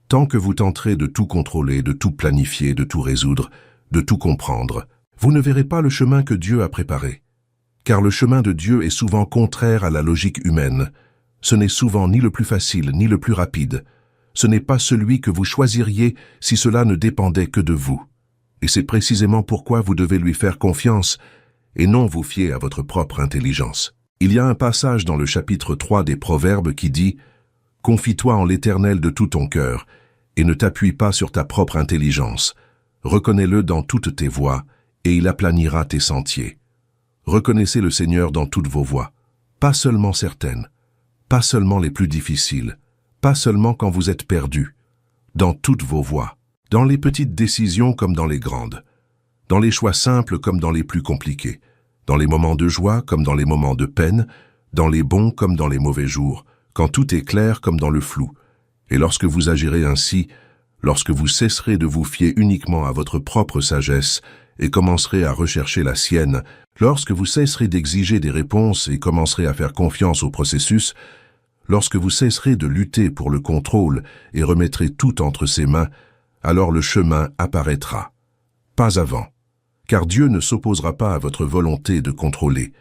Tant que vous tenterez de tout contrôler, de tout planifier, de tout résoudre, de tout comprendre, vous ne verrez pas le chemin que Dieu a préparé. Car le chemin de Dieu est souvent contraire à la logique humaine. Ce n'est souvent ni le plus facile, ni le plus rapide. Ce n'est pas celui que vous choisiriez si cela ne dépendait que de vous. Et c'est précisément pourquoi vous devez lui faire confiance et non vous fier à votre propre intelligence. Il y a un passage dans le chapitre 3 des Proverbes qui dit « Confie-toi en l'Éternel de tout ton cœur et ne t'appuie pas sur ta propre intelligence. Reconnais-le dans toutes tes voies et il aplanira tes sentiers. » Reconnaissez le Seigneur dans toutes vos voies, pas seulement certaines, pas seulement les plus difficiles, pas seulement quand vous êtes perdu, dans toutes vos voies, dans les petites décisions comme dans les grandes, dans les choix simples comme dans les plus compliqués, dans les moments de joie comme dans les moments de peine, dans les bons comme dans les mauvais jours, quand tout est clair comme dans le flou. Et lorsque vous agirez ainsi, lorsque vous cesserez de vous fier uniquement à votre propre sagesse et commencerez à rechercher la sienne, lorsque vous cesserez d'exiger des réponses et commencerez à faire confiance au processus, lorsque vous cesserez de lutter pour le contrôle et remettrez tout entre ses mains, alors le chemin apparaîtra. Pas avant, car Dieu ne s'opposera pas à votre volonté de contrôler.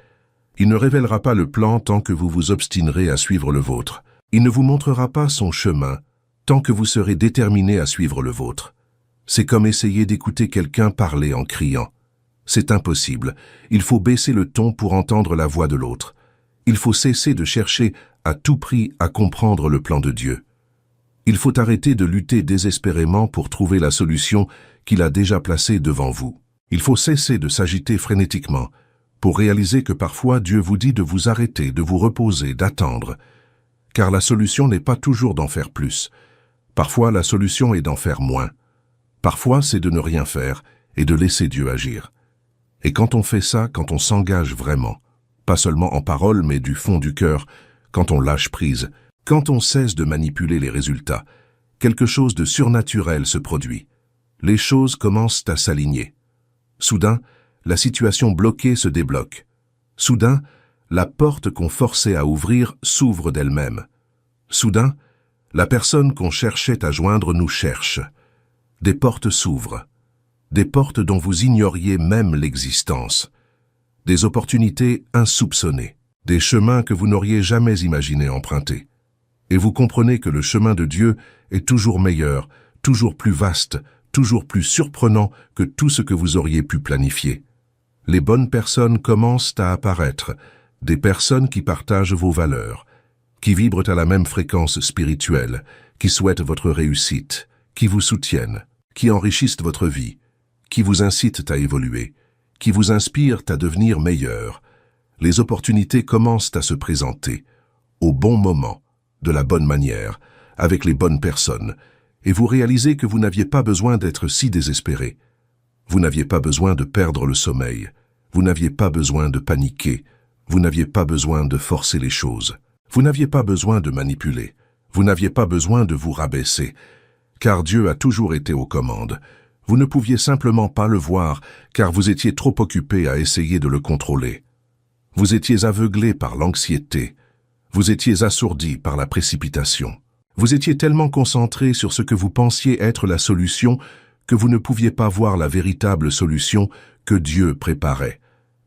Il ne révélera pas le plan tant que vous vous obstinerez à suivre le vôtre. Il ne vous montrera pas son chemin tant que vous serez déterminé à suivre le vôtre. C'est comme essayer d'écouter quelqu'un parler en criant. C'est impossible. Il faut baisser le ton pour entendre la voix de l'autre. Il faut cesser de chercher à tout prix à comprendre le plan de Dieu. Il faut arrêter de lutter désespérément pour trouver la solution qu'il a déjà placée devant vous. Il faut cesser de s'agiter frénétiquement pour réaliser que parfois Dieu vous dit de vous arrêter, de vous reposer, d'attendre. Car la solution n'est pas toujours d'en faire plus. Parfois, la solution est d'en faire moins. Parfois, c'est de ne rien faire et de laisser Dieu agir. Et quand on fait ça, quand on s'engage vraiment, pas seulement en parole mais du fond du cœur, quand on lâche prise, quand on cesse de manipuler les résultats, quelque chose de surnaturel se produit. Les choses commencent à s'aligner. Soudain, la situation bloquée se débloque. Soudain, la porte qu'on forçait à ouvrir s'ouvre d'elle-même. Soudain, la personne qu'on cherchait à joindre nous cherche. Des portes s'ouvrent. Des portes dont vous ignoriez même l'existence. Des opportunités insoupçonnées. Des chemins que vous n'auriez jamais imaginé emprunter. Et vous comprenez que le chemin de Dieu est toujours meilleur, toujours plus vaste, toujours plus surprenant que tout ce que vous auriez pu planifier. Les bonnes personnes commencent à apparaître, des personnes qui partagent vos valeurs, qui vibrent à la même fréquence spirituelle, qui souhaitent votre réussite, qui vous soutiennent, qui enrichissent votre vie, qui vous incitent à évoluer, qui vous inspirent à devenir meilleur. Les opportunités commencent à se présenter, au bon moment, de la bonne manière, avec les bonnes personnes, et vous réalisez que vous n'aviez pas besoin d'être si désespéré. Vous n'aviez pas besoin de perdre le sommeil, vous n'aviez pas besoin de paniquer, vous n'aviez pas besoin de forcer les choses, vous n'aviez pas besoin de manipuler, vous n'aviez pas besoin de vous rabaisser, car Dieu a toujours été aux commandes. Vous ne pouviez simplement pas le voir, car vous étiez trop occupé à essayer de le contrôler. Vous étiez aveuglé par l'anxiété, vous étiez assourdi par la précipitation. Vous étiez tellement concentré sur ce que vous pensiez être la solution que vous ne pouviez pas voir la véritable solution que Dieu préparait.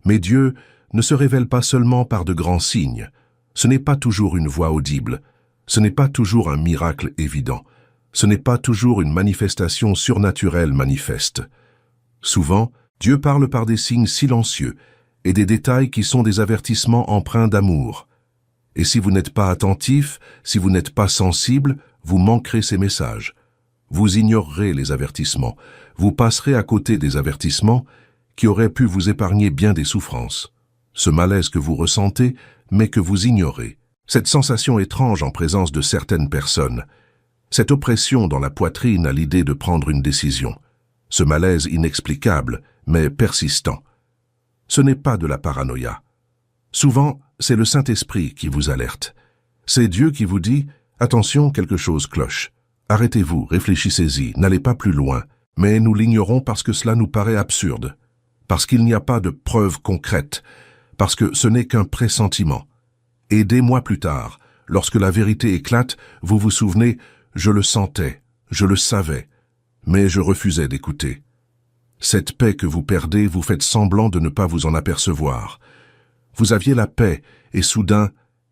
Mais Dieu ne se révèle pas seulement par de grands signes. Ce n'est pas toujours une voix audible. Ce n'est pas toujours un miracle évident. Ce n'est pas toujours une manifestation surnaturelle manifeste. Souvent, Dieu parle par des signes silencieux et des détails qui sont des avertissements empreints d'amour. Et si vous n'êtes pas attentif, si vous n'êtes pas sensible, vous manquerez ces messages. Vous ignorerez les avertissements. Vous passerez à côté des avertissements qui auraient pu vous épargner bien des souffrances. Ce malaise que vous ressentez, mais que vous ignorez. Cette sensation étrange en présence de certaines personnes. Cette oppression dans la poitrine à l'idée de prendre une décision. Ce malaise inexplicable, mais persistant. Ce n'est pas de la paranoïa. Souvent, c'est le Saint-Esprit qui vous alerte. C'est Dieu qui vous dit « Attention, quelque chose cloche. Arrêtez-vous, réfléchissez-y, n'allez pas plus loin. » Mais nous l'ignorons parce que cela nous paraît absurde, parce qu'il n'y a pas de preuves concrètes, parce que ce n'est qu'un pressentiment. Et des mois plus tard, lorsque la vérité éclate, vous vous souvenez « Je le sentais, je le savais, mais je refusais d'écouter. » Cette paix que vous perdez, vous faites semblant de ne pas vous en apercevoir. Vous aviez la paix, et soudain,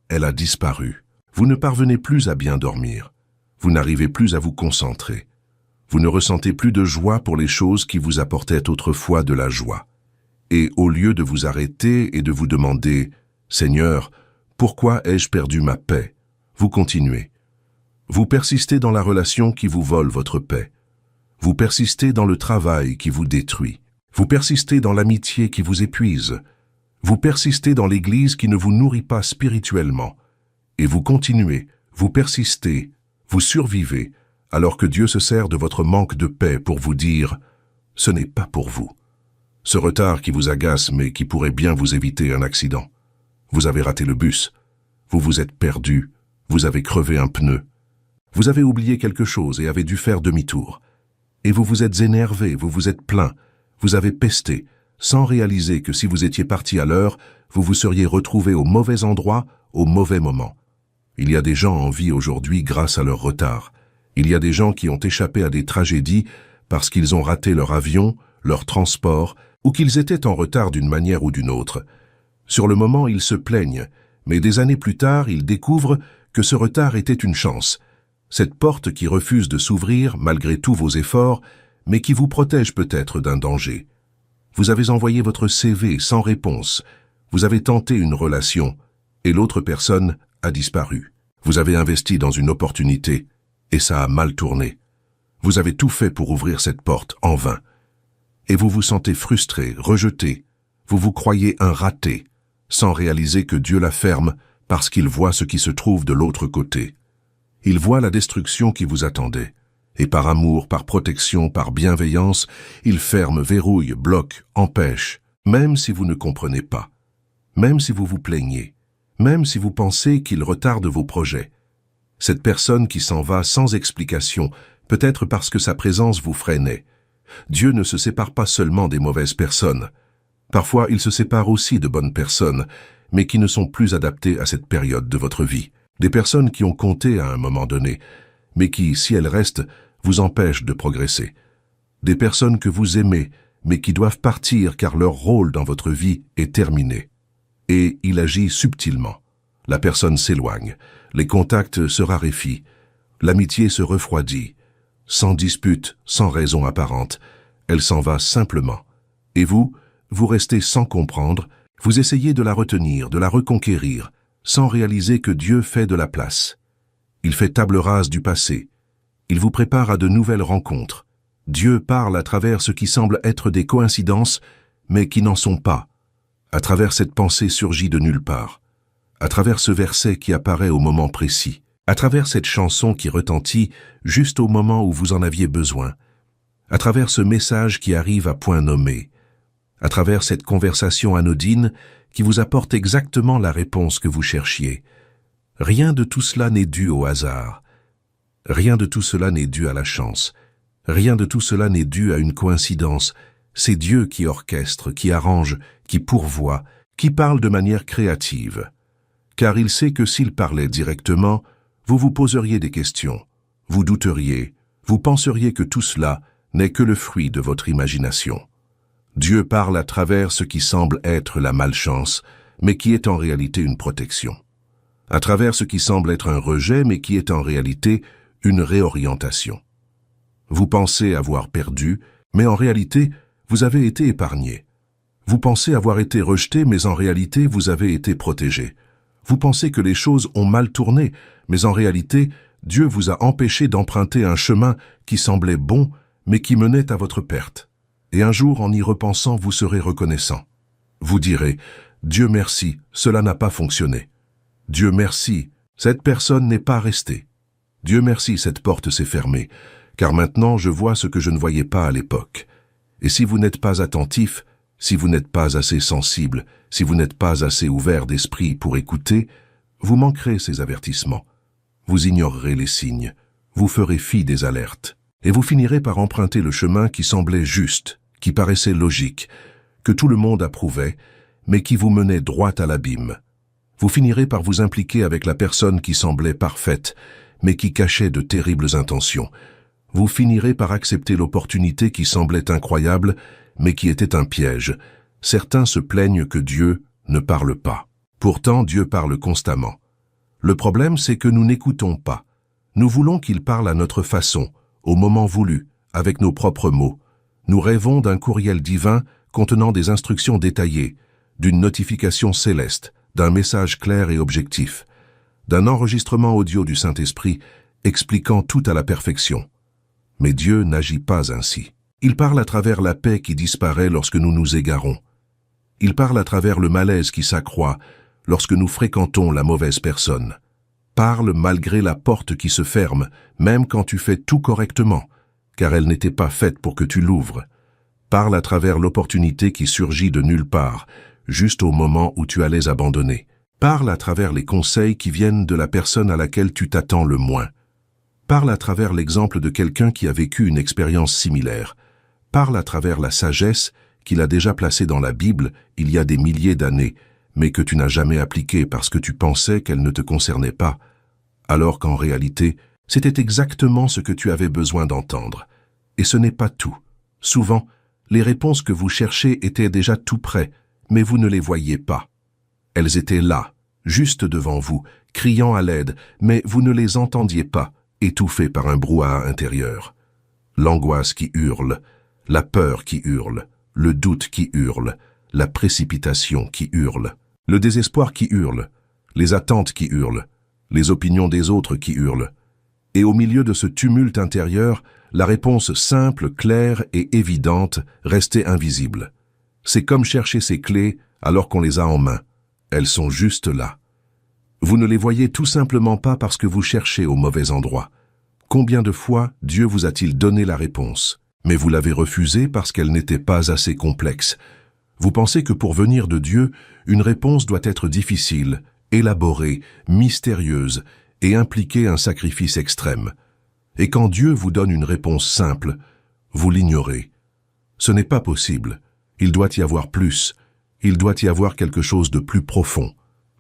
elle a disparu. Vous ne parvenez plus à bien dormir. Vous n'arrivez plus à vous concentrer. Vous ne ressentez plus de joie pour les choses qui vous apportaient autrefois de la joie. Et au lieu de vous arrêter et de vous demander « Seigneur, pourquoi ai-je perdu ma paix ?» vous continuez. Vous persistez dans la relation qui vous vole votre paix. Vous persistez dans le travail qui vous détruit. Vous persistez dans l'amitié qui vous épuise. Vous persistez dans l'Église qui ne vous nourrit pas spirituellement. Et vous continuez, vous persistez, vous survivez, alors que Dieu se sert de votre manque de paix pour vous dire « Ce n'est pas pour vous ». Ce retard qui vous agace mais qui pourrait bien vous éviter un accident. Vous avez raté le bus. Vous vous êtes perdu. Vous avez crevé un pneu. Vous avez oublié quelque chose et avez dû faire demi-tour. Et vous vous êtes énervé, vous vous êtes plaint, vous avez pesté, sans réaliser que si vous étiez parti à l'heure, vous vous seriez retrouvé au mauvais endroit, au mauvais moment. Il y a des gens en vie aujourd'hui grâce à leur retard. Il y a des gens qui ont échappé à des tragédies parce qu'ils ont raté leur avion, leur transport, ou qu'ils étaient en retard d'une manière ou d'une autre. Sur le moment, ils se plaignent, mais des années plus tard, ils découvrent que ce retard était une chance. Cette porte qui refuse de s'ouvrir malgré tous vos efforts, mais qui vous protège peut-être d'un danger. Vous avez envoyé votre CV sans réponse. Vous avez tenté une relation, et l'autre personne a disparu. Vous avez investi dans une opportunité, et ça a mal tourné. Vous avez tout fait pour ouvrir cette porte en vain. Et vous vous sentez frustré, rejeté. Vous vous croyez un raté, sans réaliser que Dieu la ferme parce qu'il voit ce qui se trouve de l'autre côté. Il voit la destruction qui vous attendait. Et par amour, par protection, par bienveillance, il ferme, verrouille, bloque, empêche, même si vous ne comprenez pas, même si vous vous plaignez, même si vous pensez qu'il retarde vos projets. Cette personne qui s'en va sans explication, peut-être parce que sa présence vous freinait. Dieu ne se sépare pas seulement des mauvaises personnes. Parfois, il se sépare aussi de bonnes personnes, mais qui ne sont plus adaptées à cette période de votre vie. Des personnes qui ont compté à un moment donné, mais qui, si elles restent, vous empêchent de progresser. Des personnes que vous aimez, mais qui doivent partir car leur rôle dans votre vie est terminé. Et il agit subtilement. La personne s'éloigne, les contacts se raréfient, l'amitié se refroidit. Sans dispute, sans raison apparente, elle s'en va simplement. Et vous restez sans comprendre, vous essayez de la retenir, de la reconquérir, sans réaliser que Dieu fait de la place. Il fait table rase du passé. Il vous prépare à de nouvelles rencontres. Dieu parle à travers ce qui semble être des coïncidences, mais qui n'en sont pas. À travers cette pensée surgie de nulle part. À travers ce verset qui apparaît au moment précis. À travers cette chanson qui retentit juste au moment où vous en aviez besoin. À travers ce message qui arrive à point nommé. À travers cette conversation anodine qui vous apporte exactement la réponse que vous cherchiez. Rien de tout cela n'est dû au hasard. Rien de tout cela n'est dû à la chance. Rien de tout cela n'est dû à une coïncidence. C'est Dieu qui orchestre, qui arrange, qui pourvoit, qui parle de manière créative. Car il sait que s'il parlait directement, vous vous poseriez des questions, vous douteriez, vous penseriez que tout cela n'est que le fruit de votre imagination. Dieu parle à travers ce qui semble être la malchance, mais qui est en réalité une protection. À travers ce qui semble être un rejet, mais qui est en réalité une réorientation. Vous pensez avoir perdu, mais en réalité, vous avez été épargné. Vous pensez avoir été rejeté, mais en réalité, vous avez été protégé. Vous pensez que les choses ont mal tourné, mais en réalité, Dieu vous a empêché d'emprunter un chemin qui semblait bon, mais qui menait à votre perte. Et un jour, en y repensant, vous serez reconnaissant. Vous direz, « Dieu merci, cela n'a pas fonctionné. Dieu merci, cette personne n'est pas restée. Dieu merci, cette porte s'est fermée, car maintenant je vois ce que je ne voyais pas à l'époque. » Et si vous n'êtes pas attentif, si vous n'êtes pas assez sensible, si vous n'êtes pas assez ouvert d'esprit pour écouter, vous manquerez ces avertissements. Vous ignorerez les signes, vous ferez fi des alertes, et vous finirez par emprunter le chemin qui semblait juste, qui paraissait logique, que tout le monde approuvait, mais qui vous menait droit à l'abîme. Vous finirez par vous impliquer avec la personne qui semblait parfaite, mais qui cachait de terribles intentions. Vous finirez par accepter l'opportunité qui semblait incroyable, mais qui était un piège. Certains se plaignent que Dieu ne parle pas. Pourtant, Dieu parle constamment. Le problème, c'est que nous n'écoutons pas. Nous voulons qu'il parle à notre façon, au moment voulu, avec nos propres mots. Nous rêvons d'un courriel divin contenant des instructions détaillées, d'une notification céleste, d'un message clair et objectif, d'un enregistrement audio du Saint-Esprit expliquant tout à la perfection. Mais Dieu n'agit pas ainsi. Il parle à travers la paix qui disparaît lorsque nous nous égarons. Il parle à travers le malaise qui s'accroît lorsque nous fréquentons la mauvaise personne. Parle malgré la porte qui se ferme, même quand tu fais tout correctement, car elle n'était pas faite pour que tu l'ouvres. Parle à travers l'opportunité qui surgit de nulle part, juste au moment où tu allais abandonner. Parle à travers les conseils qui viennent de la personne à laquelle tu t'attends le moins. Parle à travers l'exemple de quelqu'un qui a vécu une expérience similaire. Parle à travers la sagesse qu'il a déjà placée dans la Bible il y a des milliers d'années, mais que tu n'as jamais appliquée parce que tu pensais qu'elle ne te concernait pas, alors qu'en réalité, c'était exactement ce que tu avais besoin d'entendre. Et ce n'est pas tout. Souvent, les réponses que vous cherchez étaient déjà tout près, mais vous ne les voyiez pas. Elles étaient là, juste devant vous, criant à l'aide, mais vous ne les entendiez pas, étouffées par un brouhaha intérieur. L'angoisse qui hurle, la peur qui hurle, le doute qui hurle, la précipitation qui hurle, le désespoir qui hurle, les attentes qui hurlent, les opinions des autres qui hurlent. Et au milieu de ce tumulte intérieur, la réponse simple, claire et évidente restait invisible. C'est comme chercher ses clés alors qu'on les a en main. Elles sont juste là. Vous ne les voyez tout simplement pas parce que vous cherchez au mauvais endroit. Combien de fois Dieu vous a-t-il donné la réponse, mais vous l'avez refusée parce qu'elle n'était pas assez complexe? Vous pensez que pour venir de Dieu, une réponse doit être difficile, élaborée, mystérieuse et impliquer un sacrifice extrême. Et quand Dieu vous donne une réponse simple, vous l'ignorez. Ce n'est pas possible. Il doit y avoir plus. Il doit y avoir quelque chose de plus profond.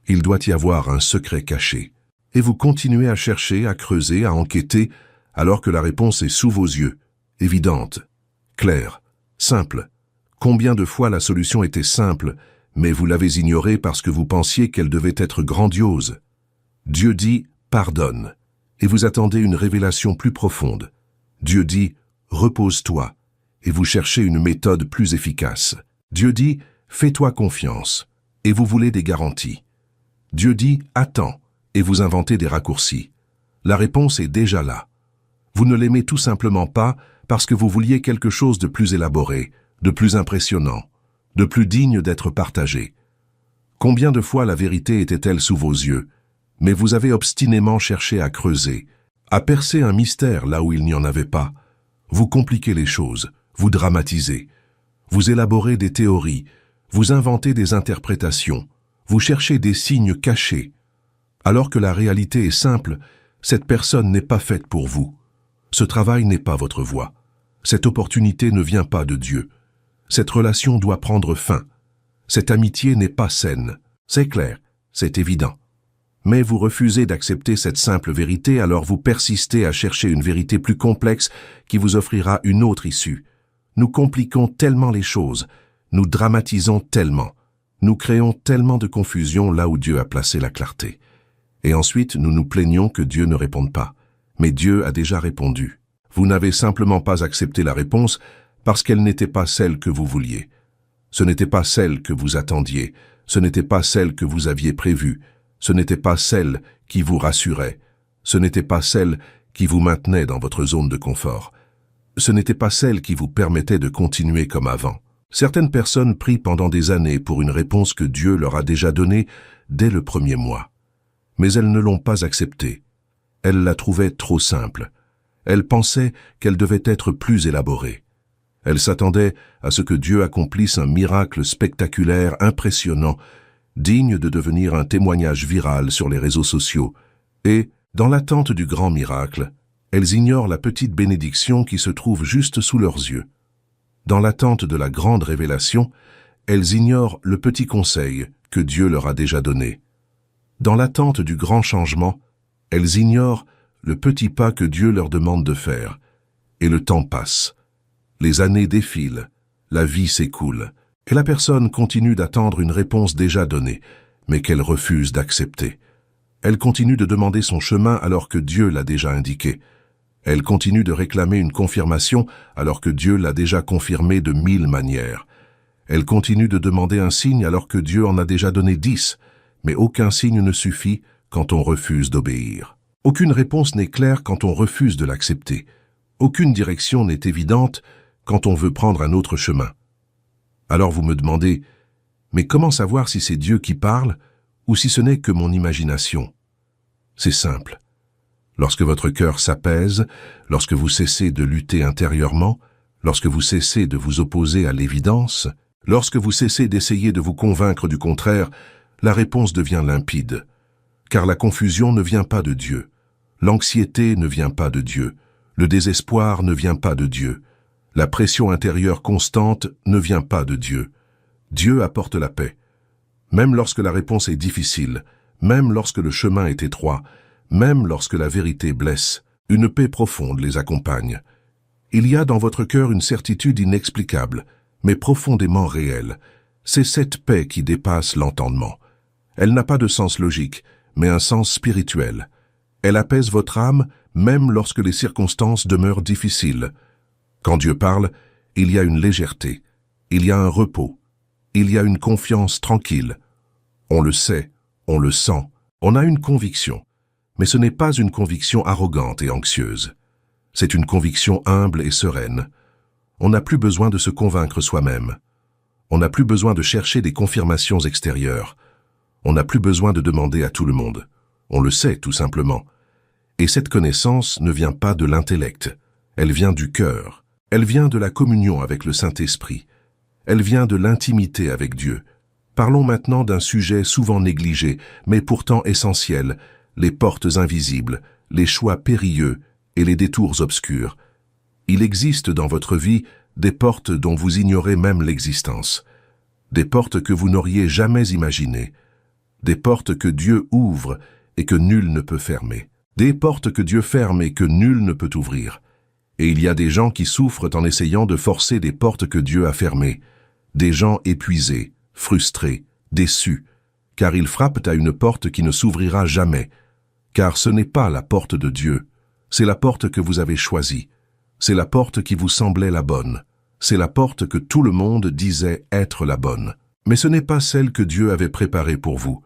Il doit y avoir un secret caché. Et vous continuez à chercher, à creuser, à enquêter, alors que la réponse est sous vos yeux, évidente, claire, simple. Combien de fois la solution était simple, mais vous l'avez ignorée parce que vous pensiez qu'elle devait être grandiose. Dieu dit « pardonne » et vous attendez une révélation plus profonde. Dieu dit « repose-toi » et vous cherchez une méthode plus efficace. Dieu dit « fais-toi confiance » et vous voulez des garanties. Dieu dit « attends » et vous inventez des raccourcis. La réponse est déjà là. Vous ne l'aimez tout simplement pas parce que vous vouliez quelque chose de plus élaboré, de plus impressionnant, de plus digne d'être partagé. Combien de fois la vérité était-elle sous vos yeux, mais vous avez obstinément cherché à creuser, à percer un mystère là où il n'y en avait pas. Vous compliquez les choses, vous dramatisez, vous élaborez des théories, vous inventez des interprétations, vous cherchez des signes cachés. Alors que la réalité est simple, cette personne n'est pas faite pour vous. Ce travail n'est pas votre voie. Cette opportunité ne vient pas de Dieu. Cette relation doit prendre fin. Cette amitié n'est pas saine. C'est clair, c'est évident. Mais vous refusez d'accepter cette simple vérité, alors vous persistez à chercher une vérité plus complexe qui vous offrira une autre issue. Nous compliquons tellement les choses, nous dramatisons tellement, nous créons tellement de confusion là où Dieu a placé la clarté. Et ensuite, nous nous plaignons que Dieu ne réponde pas. Mais Dieu a déjà répondu. Vous n'avez simplement pas accepté la réponse parce qu'elle n'était pas celle que vous vouliez. Ce n'était pas celle que vous attendiez. Ce n'était pas celle que vous aviez prévue. Ce n'était pas celle qui vous rassurait. Ce n'était pas celle qui vous maintenait dans votre zone de confort. Ce n'était pas celle qui vous permettait de continuer comme avant. Certaines personnes prient pendant des années pour une réponse que Dieu leur a déjà donnée dès le premier mois. Mais elles ne l'ont pas acceptée. Elles la trouvaient trop simple. Elles pensaient qu'elle devait être plus élaborée. Elles s'attendaient à ce que Dieu accomplisse un miracle spectaculaire, impressionnant, digne de devenir un témoignage viral sur les réseaux sociaux. Et, dans l'attente du grand miracle, elles ignorent la petite bénédiction qui se trouve juste sous leurs yeux. Dans l'attente de la grande révélation, elles ignorent le petit conseil que Dieu leur a déjà donné. Dans l'attente du grand changement, elles ignorent le petit pas que Dieu leur demande de faire. Et le temps passe. Les années défilent, la vie s'écoule, et la personne continue d'attendre une réponse déjà donnée, mais qu'elle refuse d'accepter. Elle continue de demander son chemin alors que Dieu l'a déjà indiqué. Elle continue de réclamer une confirmation alors que Dieu l'a déjà confirmé de 1000 manières. Elle continue de demander un signe alors que Dieu en a déjà donné 10, mais aucun signe ne suffit quand on refuse d'obéir. Aucune réponse n'est claire quand on refuse de l'accepter. Aucune direction n'est évidente quand on veut prendre un autre chemin. Alors vous me demandez, mais comment savoir si c'est Dieu qui parle ou si ce n'est que mon imagination? C'est simple. Lorsque votre cœur s'apaise, lorsque vous cessez de lutter intérieurement, lorsque vous cessez de vous opposer à l'évidence, lorsque vous cessez d'essayer de vous convaincre du contraire, la réponse devient limpide. Car la confusion ne vient pas de Dieu. L'anxiété ne vient pas de Dieu. Le désespoir ne vient pas de Dieu. La pression intérieure constante ne vient pas de Dieu. Dieu apporte la paix. Même lorsque la réponse est difficile, même lorsque le chemin est étroit, même lorsque la vérité blesse, une paix profonde les accompagne. Il y a dans votre cœur une certitude inexplicable, mais profondément réelle. C'est cette paix qui dépasse l'entendement. Elle n'a pas de sens logique, mais un sens spirituel. Elle apaise votre âme même lorsque les circonstances demeurent difficiles. Quand Dieu parle, il y a une légèreté, il y a un repos, il y a une confiance tranquille. On le sait, on le sent, on a une conviction. Mais ce n'est pas une conviction arrogante et anxieuse. C'est une conviction humble et sereine. On n'a plus besoin de se convaincre soi-même. On n'a plus besoin de chercher des confirmations extérieures. On n'a plus besoin de demander à tout le monde. On le sait tout simplement. Et cette connaissance ne vient pas de l'intellect. Elle vient du cœur. Elle vient de la communion avec le Saint-Esprit. Elle vient de l'intimité avec Dieu. Parlons maintenant d'un sujet souvent négligé, mais pourtant essentiel, les portes invisibles, les choix périlleux et les détours obscurs. Il existe dans votre vie des portes dont vous ignorez même l'existence, des portes que vous n'auriez jamais imaginées, des portes que Dieu ouvre et que nul ne peut fermer, des portes que Dieu ferme et que nul ne peut ouvrir. Et il y a des gens qui souffrent en essayant de forcer des portes que Dieu a fermées, des gens épuisés, frustrés, déçus, car ils frappent à une porte qui ne s'ouvrira jamais, car ce n'est pas la porte de Dieu, c'est la porte que vous avez choisie, c'est la porte qui vous semblait la bonne, c'est la porte que tout le monde disait être la bonne. Mais ce n'est pas celle que Dieu avait préparée pour vous.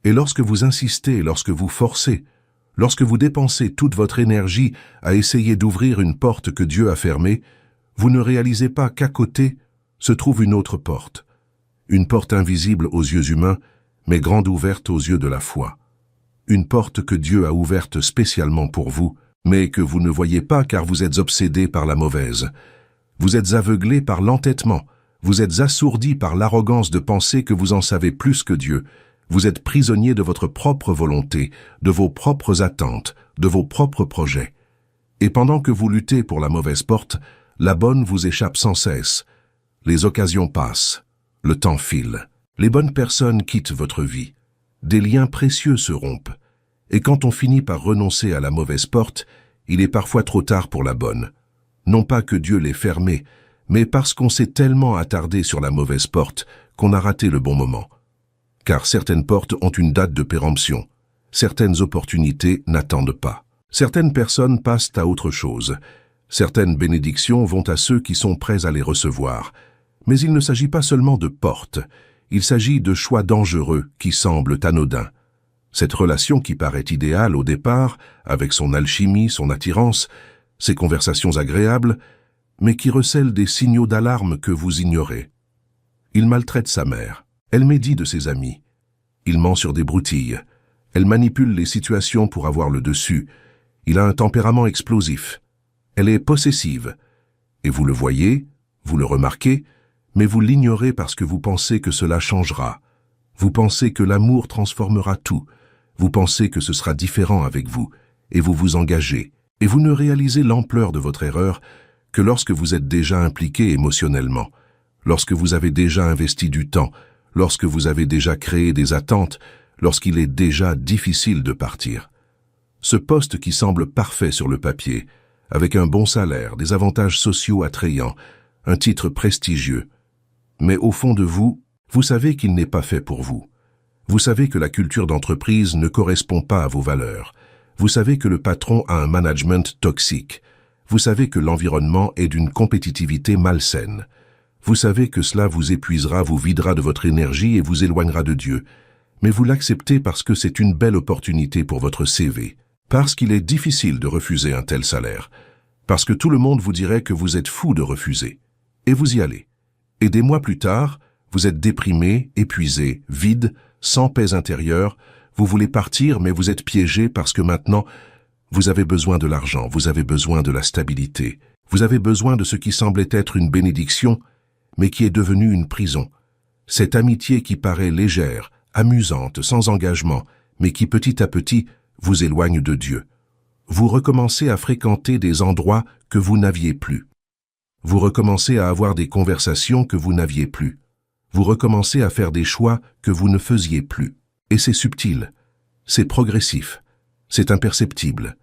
Et lorsque vous insistez, lorsque vous forcez, lorsque vous dépensez toute votre énergie à essayer d'ouvrir une porte que Dieu a fermée, vous ne réalisez pas qu'à côté se trouve une autre porte. Une porte invisible aux yeux humains, mais grande ouverte aux yeux de la foi. Une porte que Dieu a ouverte spécialement pour vous, mais que vous ne voyez pas car vous êtes obsédé par la mauvaise. Vous êtes aveuglé par l'entêtement, vous êtes assourdi par l'arrogance de penser que vous en savez plus que Dieu. Vous êtes prisonnier de votre propre volonté, de vos propres attentes, de vos propres projets. Et pendant que vous luttez pour la mauvaise porte, la bonne vous échappe sans cesse. Les occasions passent, le temps file. Les bonnes personnes quittent votre vie. Des liens précieux se rompent. Et quand on finit par renoncer à la mauvaise porte, il est parfois trop tard pour la bonne. Non pas que Dieu l'ait fermée, mais parce qu'on s'est tellement attardé sur la mauvaise porte qu'on a raté le bon moment. Car certaines portes ont une date de péremption. Certaines opportunités n'attendent pas. Certaines personnes passent à autre chose. Certaines bénédictions vont à ceux qui sont prêts à les recevoir. Mais il ne s'agit pas seulement de portes. Il s'agit de choix dangereux qui semblent anodins. Cette relation qui paraît idéale au départ, avec son alchimie, son attirance, ses conversations agréables, mais qui recèle des signaux d'alarme que vous ignorez. Il maltraite sa mère, elle médit de ses amis, il ment sur des broutilles, elle manipule les situations pour avoir le dessus, il a un tempérament explosif, elle est possessive, et vous le voyez, vous le remarquez, mais vous l'ignorez parce que vous pensez que cela changera. Vous pensez que l'amour transformera tout, vous pensez que ce sera différent avec vous, et vous vous engagez, et vous ne réalisez l'ampleur de votre erreur que lorsque vous êtes déjà impliqué émotionnellement, lorsque vous avez déjà investi du temps, lorsque vous avez déjà créé des attentes, lorsqu'il est déjà difficile de partir. Ce poste qui semble parfait sur le papier, avec un bon salaire, des avantages sociaux attrayants, un titre prestigieux. Mais au fond de vous, vous savez qu'il n'est pas fait pour vous. Vous savez que la culture d'entreprise ne correspond pas à vos valeurs. Vous savez que le patron a un management toxique. Vous savez que l'environnement est d'une compétitivité malsaine. Vous savez que cela vous épuisera, vous videra de votre énergie et vous éloignera de Dieu. Mais vous l'acceptez parce que c'est une belle opportunité pour votre CV. Parce qu'il est difficile de refuser un tel salaire. Parce que tout le monde vous dirait que vous êtes fou de refuser. Et vous y allez. Et des mois plus tard, vous êtes déprimé, épuisé, vide, sans paix intérieure, vous voulez partir mais vous êtes piégé parce que maintenant, vous avez besoin de l'argent, vous avez besoin de la stabilité, vous avez besoin de ce qui semblait être une bénédiction, mais qui est devenu une prison. Cette amitié qui paraît légère, amusante, sans engagement, mais qui petit à petit vous éloigne de Dieu. Vous recommencez à fréquenter des endroits que vous n'aviez plus. Vous recommencez à avoir des conversations que vous n'aviez plus. Vous recommencez à faire des choix que vous ne faisiez plus. Et c'est subtil, c'est progressif, c'est imperceptible.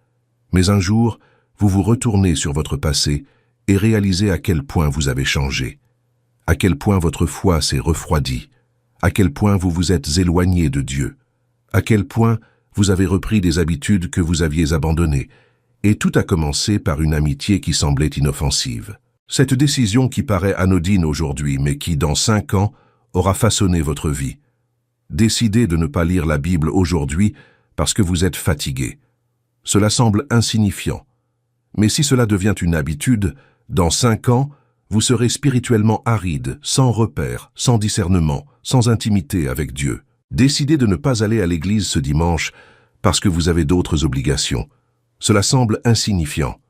Mais un jour, vous vous retournez sur votre passé et réalisez à quel point vous avez changé, à quel point votre foi s'est refroidie, à quel point vous vous êtes éloigné de Dieu, à quel point vous avez repris des habitudes que vous aviez abandonnées, et tout a commencé par une amitié qui semblait inoffensive. Cette décision qui paraît anodine aujourd'hui, mais qui, dans 5 ans, aura façonné votre vie. Décidez de ne pas lire la Bible aujourd'hui parce que vous êtes fatigué. Cela semble insignifiant. Mais si cela devient une habitude, dans 5 ans, vous serez spirituellement aride, sans repère, sans discernement, sans intimité avec Dieu. Décidez de ne pas aller à l'église ce dimanche parce que vous avez d'autres obligations. Cela semble insignifiant.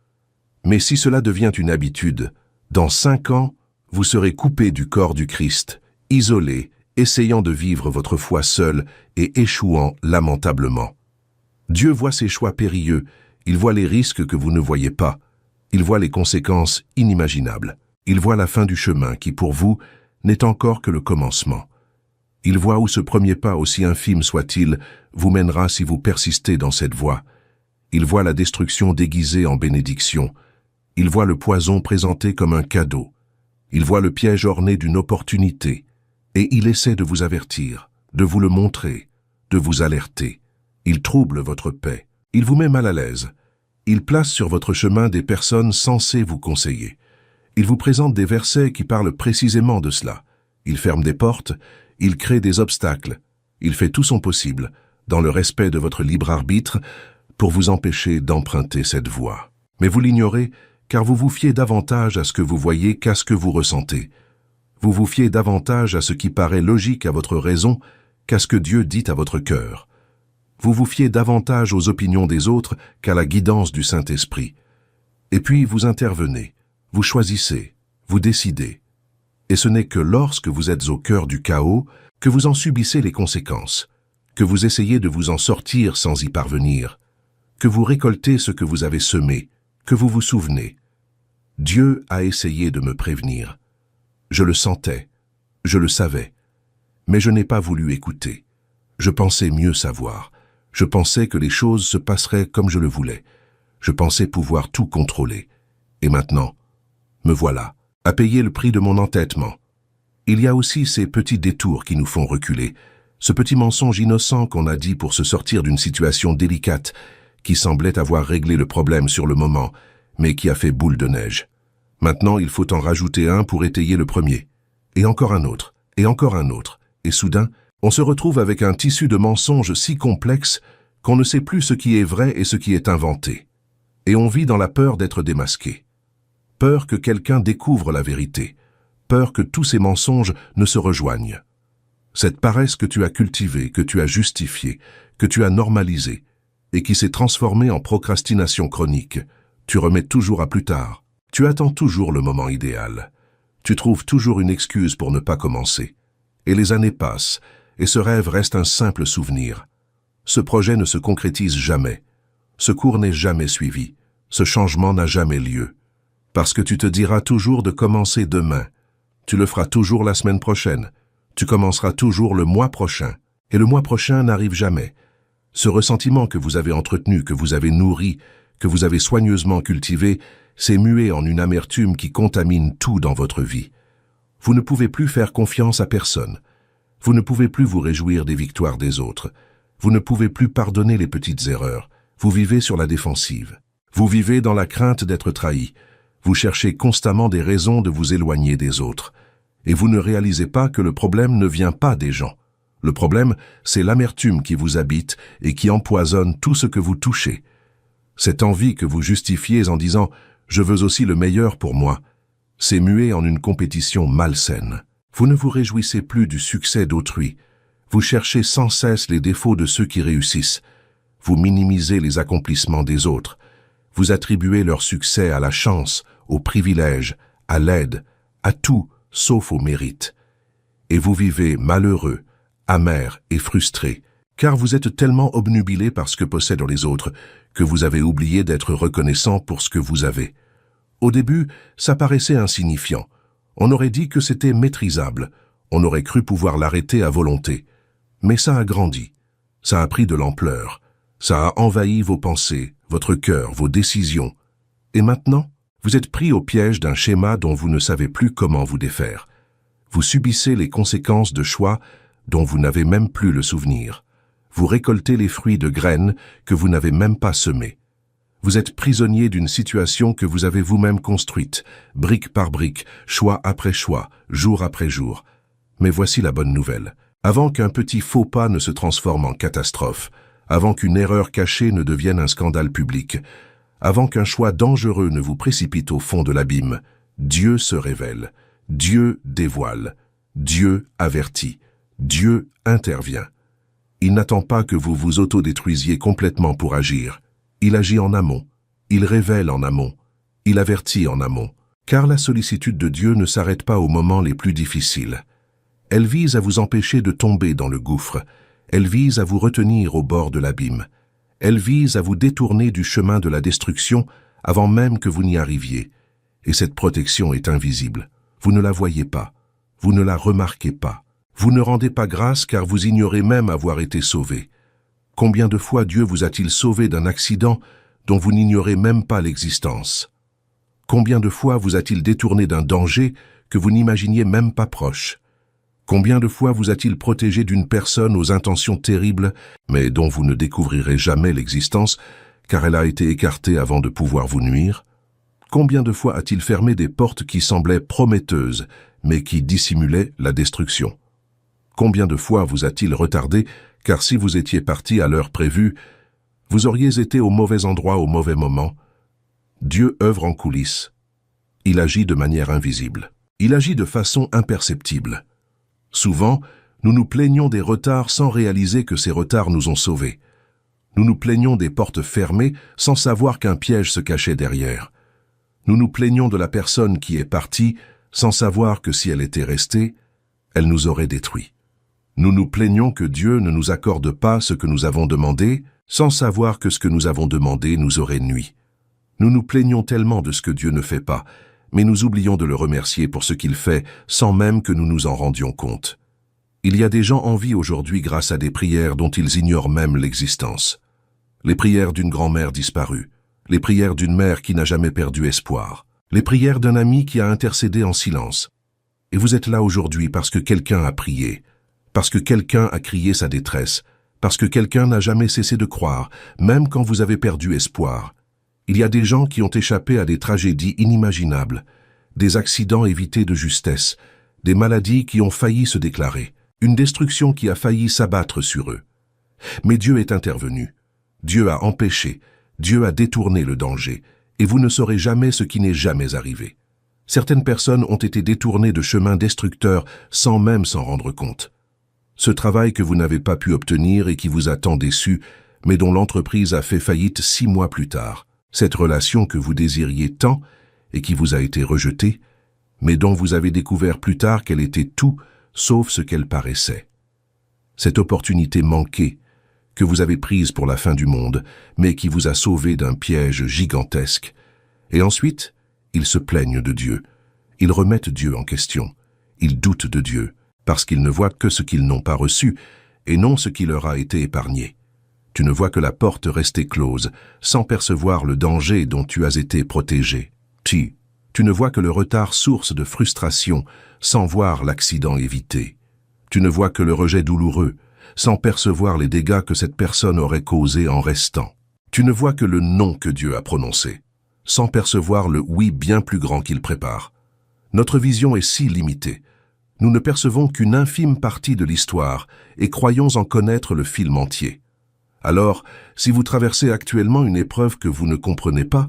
Mais si cela devient une habitude, dans 5 ans, vous serez coupé du corps du Christ, isolé, essayant de vivre votre foi seul et échouant lamentablement. Dieu voit ces choix périlleux, il voit les risques que vous ne voyez pas, il voit les conséquences inimaginables, il voit la fin du chemin qui, pour vous, n'est encore que le commencement. Il voit où ce premier pas, aussi infime soit-il, vous mènera si vous persistez dans cette voie. Il voit la destruction déguisée en bénédiction. Il voit le poison présenté comme un cadeau. Il voit le piège orné d'une opportunité. Et il essaie de vous avertir, de vous le montrer, de vous alerter. Il trouble votre paix. Il vous met mal à l'aise. Il place sur votre chemin des personnes censées vous conseiller. Il vous présente des versets qui parlent précisément de cela. Il ferme des portes, il crée des obstacles. Il fait tout son possible, dans le respect de votre libre arbitre, pour vous empêcher d'emprunter cette voie. Mais vous l'ignorez, car vous vous fiez davantage à ce que vous voyez qu'à ce que vous ressentez. Vous vous fiez davantage à ce qui paraît logique à votre raison qu'à ce que Dieu dit à votre cœur. Vous vous fiez davantage aux opinions des autres qu'à la guidance du Saint-Esprit. Et puis vous intervenez, vous choisissez, vous décidez. Et ce n'est que lorsque vous êtes au cœur du chaos que vous en subissez les conséquences, que vous essayez de vous en sortir sans y parvenir, que vous récoltez ce que vous avez semé, que vous vous souvenez. Dieu a essayé de me prévenir. Je le sentais, je le savais, mais je n'ai pas voulu écouter. Je pensais mieux savoir. Je pensais que les choses se passeraient comme je le voulais. Je pensais pouvoir tout contrôler. Et maintenant, me voilà, à payer le prix de mon entêtement. Il y a aussi ces petits détours qui nous font reculer, ce petit mensonge innocent qu'on a dit pour se sortir d'une situation délicate, qui semblait avoir réglé le problème sur le moment, mais qui a fait boule de neige. Maintenant, il faut en rajouter un pour étayer le premier, et encore un autre, et soudain, On se retrouve avec un tissu de mensonges si complexe qu'on ne sait plus ce qui est vrai et ce qui est inventé. Et on vit dans la peur d'être démasqué. Peur que quelqu'un découvre la vérité. Peur que tous ces mensonges ne se rejoignent. Cette paresse que tu as cultivée, que tu as justifiée, que tu as normalisée, et qui s'est transformée en procrastination chronique, tu remets toujours à plus tard. Tu attends toujours le moment idéal. Tu trouves toujours une excuse pour ne pas commencer. Et les années passent, et ce rêve reste un simple souvenir. Ce projet ne se concrétise jamais. Ce cours n'est jamais suivi. Ce changement n'a jamais lieu. Parce que tu te diras toujours de commencer demain. Tu le feras toujours la semaine prochaine. Tu commenceras toujours le mois prochain. Et le mois prochain n'arrive jamais. Ce ressentiment que vous avez entretenu, que vous avez nourri, que vous avez soigneusement cultivé, s'est mué en une amertume qui contamine tout dans votre vie. Vous ne pouvez plus faire confiance à personne. Vous ne pouvez plus vous réjouir des victoires des autres. Vous ne pouvez plus pardonner les petites erreurs. Vous vivez sur la défensive. Vous vivez dans la crainte d'être trahi. Vous cherchez constamment des raisons de vous éloigner des autres. Et vous ne réalisez pas que le problème ne vient pas des gens. Le problème, c'est l'amertume qui vous habite et qui empoisonne tout ce que vous touchez. Cette envie que vous justifiez en disant « je veux aussi le meilleur pour moi », s'est muée en une compétition malsaine. Vous ne vous réjouissez plus du succès d'autrui. Vous cherchez sans cesse les défauts de ceux qui réussissent. Vous minimisez les accomplissements des autres. Vous attribuez leur succès à la chance, au privilège, à l'aide, à tout sauf au mérite. Et vous vivez malheureux, amer et frustré, car vous êtes tellement obnubilé par ce que possèdent les autres que vous avez oublié d'être reconnaissant pour ce que vous avez. Au début, ça paraissait insignifiant. On aurait dit que c'était maîtrisable. On aurait cru pouvoir l'arrêter à volonté. Mais ça a grandi. Ça a pris de l'ampleur. Ça a envahi vos pensées, votre cœur, vos décisions. Et maintenant, vous êtes pris au piège d'un schéma dont vous ne savez plus comment vous défaire. Vous subissez les conséquences de choix dont vous n'avez même plus le souvenir. Vous récoltez les fruits de graines que vous n'avez même pas semées. Vous êtes prisonnier d'une situation que vous avez vous-même construite, brique par brique, choix après choix, jour après jour. Mais voici la bonne nouvelle. Avant qu'un petit faux pas ne se transforme en catastrophe, avant qu'une erreur cachée ne devienne un scandale public, avant qu'un choix dangereux ne vous précipite au fond de l'abîme, Dieu se révèle, Dieu dévoile, Dieu avertit, Dieu intervient. Il n'attend pas que vous vous autodétruisiez complètement pour agir. Il agit en amont, il révèle en amont, il avertit en amont. Car la sollicitude de Dieu ne s'arrête pas aux moments les plus difficiles. Elle vise à vous empêcher de tomber dans le gouffre. Elle vise à vous retenir au bord de l'abîme. Elle vise à vous détourner du chemin de la destruction avant même que vous n'y arriviez. Et cette protection est invisible. Vous ne la voyez pas. Vous ne la remarquez pas. Vous ne rendez pas grâce car vous ignorez même avoir été sauvé. Combien de fois Dieu vous a-t-il sauvé d'un accident dont vous n'ignorez même pas l'existence? Combien de fois vous a-t-il détourné d'un danger que vous n'imaginiez même pas proche? Combien de fois vous a-t-il protégé d'une personne aux intentions terribles, mais dont vous ne découvrirez jamais l'existence, car elle a été écartée avant de pouvoir vous nuire? Combien de fois a-t-il fermé des portes qui semblaient prometteuses, mais qui dissimulaient la destruction? Combien de fois vous a-t-il retardé, car si vous étiez parti à l'heure prévue, vous auriez été au mauvais endroit au mauvais moment? Dieu œuvre en coulisses. Il agit de manière invisible. Il agit de façon imperceptible. Souvent, nous nous plaignons des retards sans réaliser que ces retards nous ont sauvés. Nous nous plaignons des portes fermées sans savoir qu'un piège se cachait derrière. Nous nous plaignons de la personne qui est partie sans savoir que si elle était restée, elle nous aurait détruits. Nous nous plaignons que Dieu ne nous accorde pas ce que nous avons demandé sans savoir que ce que nous avons demandé nous aurait nui. Nous nous plaignons tellement de ce que Dieu ne fait pas, mais nous oublions de le remercier pour ce qu'il fait sans même que nous nous en rendions compte. Il y a des gens en vie aujourd'hui grâce à des prières dont ils ignorent même l'existence. Les prières d'une grand-mère disparue, les prières d'une mère qui n'a jamais perdu espoir, les prières d'un ami qui a intercédé en silence. Et vous êtes là aujourd'hui parce que quelqu'un a prié, parce que quelqu'un a crié sa détresse, parce que quelqu'un n'a jamais cessé de croire, même quand vous avez perdu espoir. Il y a des gens qui ont échappé à des tragédies inimaginables, des accidents évités de justesse, des maladies qui ont failli se déclarer. une destruction qui a failli s'abattre sur eux. Mais Dieu est intervenu. Dieu a empêché, Dieu a détourné le danger, et vous ne saurez jamais ce qui n'est jamais arrivé. Certaines personnes ont été détournées de chemins destructeurs sans même s'en rendre compte. Ce travail que vous n'avez pas pu obtenir et qui vous a tant déçu, mais dont l'entreprise a fait faillite 6 mois plus tard. Cette relation que vous désiriez tant et qui vous a été rejetée, mais dont vous avez découvert plus tard qu'elle était tout sauf ce qu'elle paraissait. Cette opportunité manquée, que vous avez prise pour la fin du monde, mais qui vous a sauvé d'un piège gigantesque. Et ensuite, ils se plaignent de Dieu. Ils remettent Dieu en question. Ils doutent de Dieu, parce qu'ils ne voient que ce qu'ils n'ont pas reçu, et non ce qui leur a été épargné. Tu ne vois que la porte restée close, sans percevoir le danger dont tu as été protégé. Tu ne vois que le retard source de frustration, sans voir l'accident évité. Tu ne vois que le rejet douloureux, sans percevoir les dégâts que cette personne aurait causés en restant. Tu ne vois que le non que Dieu a prononcé, sans percevoir le oui bien plus grand qu'il prépare. Notre vision est si limitée. Nous ne percevons qu'une infime partie de l'histoire et croyons en connaître le film entier. Alors, si vous traversez actuellement une épreuve que vous ne comprenez pas,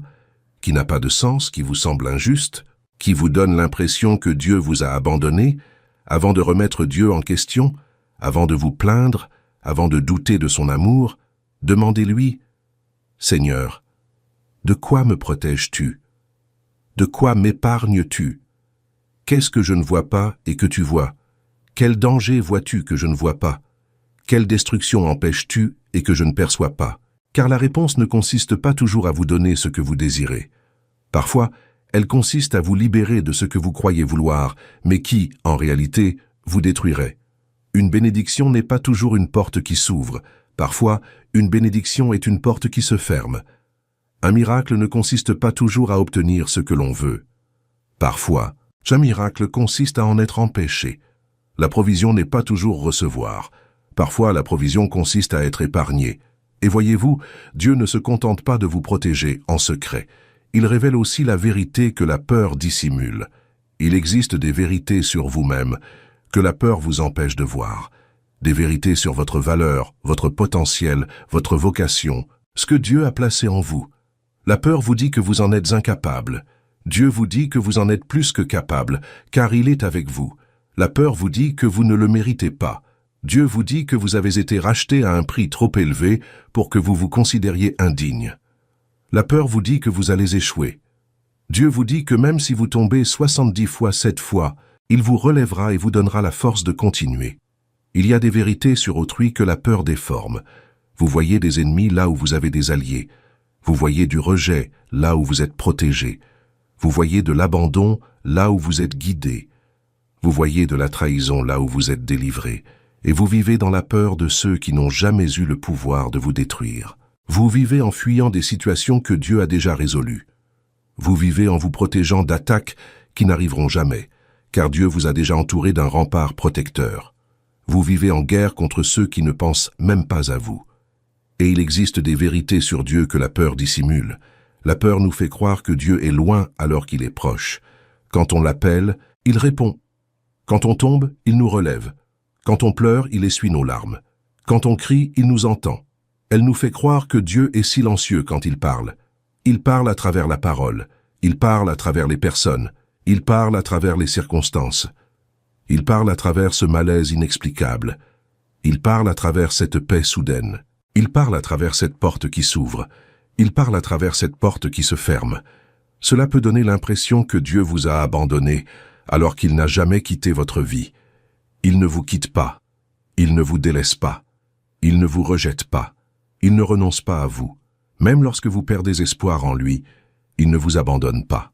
qui n'a pas de sens, qui vous semble injuste, qui vous donne l'impression que Dieu vous a abandonné, avant de remettre Dieu en question, avant de vous plaindre, avant de douter de son amour, demandez-lui, « Seigneur, de quoi me protèges-tu? De quoi m'épargnes-tu? Qu'est-ce que je ne vois pas et que tu vois? Quel danger vois-tu que je ne vois pas? Quelle destruction empêches-tu et que je ne perçois pas? » Car la réponse ne consiste pas toujours à vous donner ce que vous désirez. Parfois, elle consiste à vous libérer de ce que vous croyez vouloir, mais qui, en réalité, vous détruirait. Une bénédiction n'est pas toujours une porte qui s'ouvre. Parfois, une bénédiction est une porte qui se ferme. Un miracle ne consiste pas toujours à obtenir ce que l'on veut. Parfois, un miracle consiste à en être empêché. La provision n'est pas toujours recevoir. Parfois, la provision consiste à être épargné. Et voyez-vous, Dieu ne se contente pas de vous protéger en secret. Il révèle aussi la vérité que la peur dissimule. Il existe des vérités sur vous-même que la peur vous empêche de voir. Des vérités sur votre valeur, votre potentiel, votre vocation, ce que Dieu a placé en vous. La peur vous dit que vous en êtes incapable. Dieu vous dit que vous en êtes plus que capable, car il est avec vous. La peur vous dit que vous ne le méritez pas. Dieu vous dit que vous avez été racheté à un prix trop élevé pour que vous vous considériez indigne. La peur vous dit que vous allez échouer. Dieu vous dit que même si vous tombez 70 fois 7 fois, il vous relèvera et vous donnera la force de continuer. Il y a des vérités sur autrui que la peur déforme. Vous voyez des ennemis là où vous avez des alliés. Vous voyez du rejet là où vous êtes protégé. Vous voyez de l'abandon là où vous êtes guidé. Vous voyez de la trahison là où vous êtes délivré. Et vous vivez dans la peur de ceux qui n'ont jamais eu le pouvoir de vous détruire. Vous vivez en fuyant des situations que Dieu a déjà résolues. Vous vivez en vous protégeant d'attaques qui n'arriveront jamais, car Dieu vous a déjà entouré d'un rempart protecteur. Vous vivez en guerre contre ceux qui ne pensent même pas à vous. Et il existe des vérités sur Dieu que la peur dissimule. La peur nous fait croire que Dieu est loin alors qu'il est proche. Quand on l'appelle, il répond. Quand on tombe, il nous relève. Quand on pleure, il essuie nos larmes. Quand on crie, il nous entend. Elle nous fait croire que Dieu est silencieux quand il parle. Il parle à travers la parole. Il parle à travers les personnes. Il parle à travers les circonstances. Il parle à travers ce malaise inexplicable. Il parle à travers cette paix soudaine. Il parle à travers cette porte qui s'ouvre. Il parle à travers cette porte qui se ferme. Cela peut donner l'impression que Dieu vous a abandonné alors qu'il n'a jamais quitté votre vie. Il ne vous quitte pas. Il ne vous délaisse pas. Il ne vous rejette pas. Il ne renonce pas à vous. Même lorsque vous perdez espoir en lui, il ne vous abandonne pas.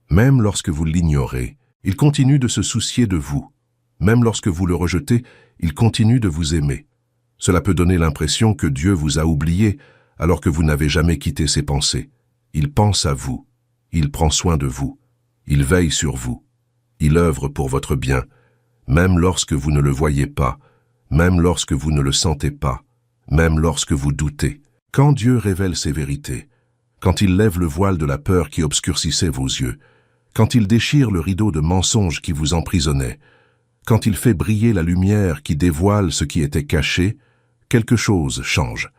Même lorsque vous l'ignorez, il continue de se soucier de vous. Même lorsque vous le rejetez, il continue de vous aimer. Cela peut donner l'impression que Dieu vous a oublié alors que vous n'avez jamais quitté ses pensées. Il pense à vous. Il prend soin de vous. Il veille sur vous. Il œuvre pour votre bien. Même lorsque vous ne le voyez pas, même lorsque vous ne le sentez pas, même lorsque vous doutez. Quand Dieu révèle ses vérités, quand il lève le voile de la peur qui obscurcissait vos yeux, quand il déchire le rideau de mensonges qui vous emprisonnait, quand il fait briller la lumière qui dévoile ce qui était caché, quelque chose change.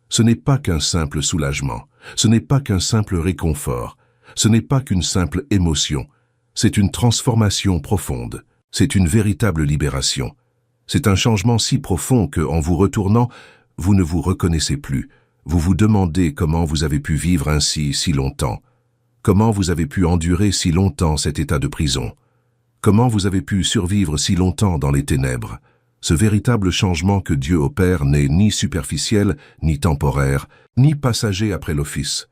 Ce n'est pas qu'un simple soulagement, ce n'est pas qu'un simple réconfort, ce n'est pas qu'une simple émotion, c'est une transformation profonde, c'est une véritable libération. C'est un changement si profond que, en vous retournant, vous ne vous reconnaissez plus. Vous vous demandez comment vous avez pu vivre ainsi si longtemps. Comment vous avez pu endurer si longtemps cet état de prison. Comment vous avez pu survivre si longtemps dans les ténèbres. Ce véritable changement que Dieu opère n'est ni superficiel, ni temporaire, ni passager après l'office.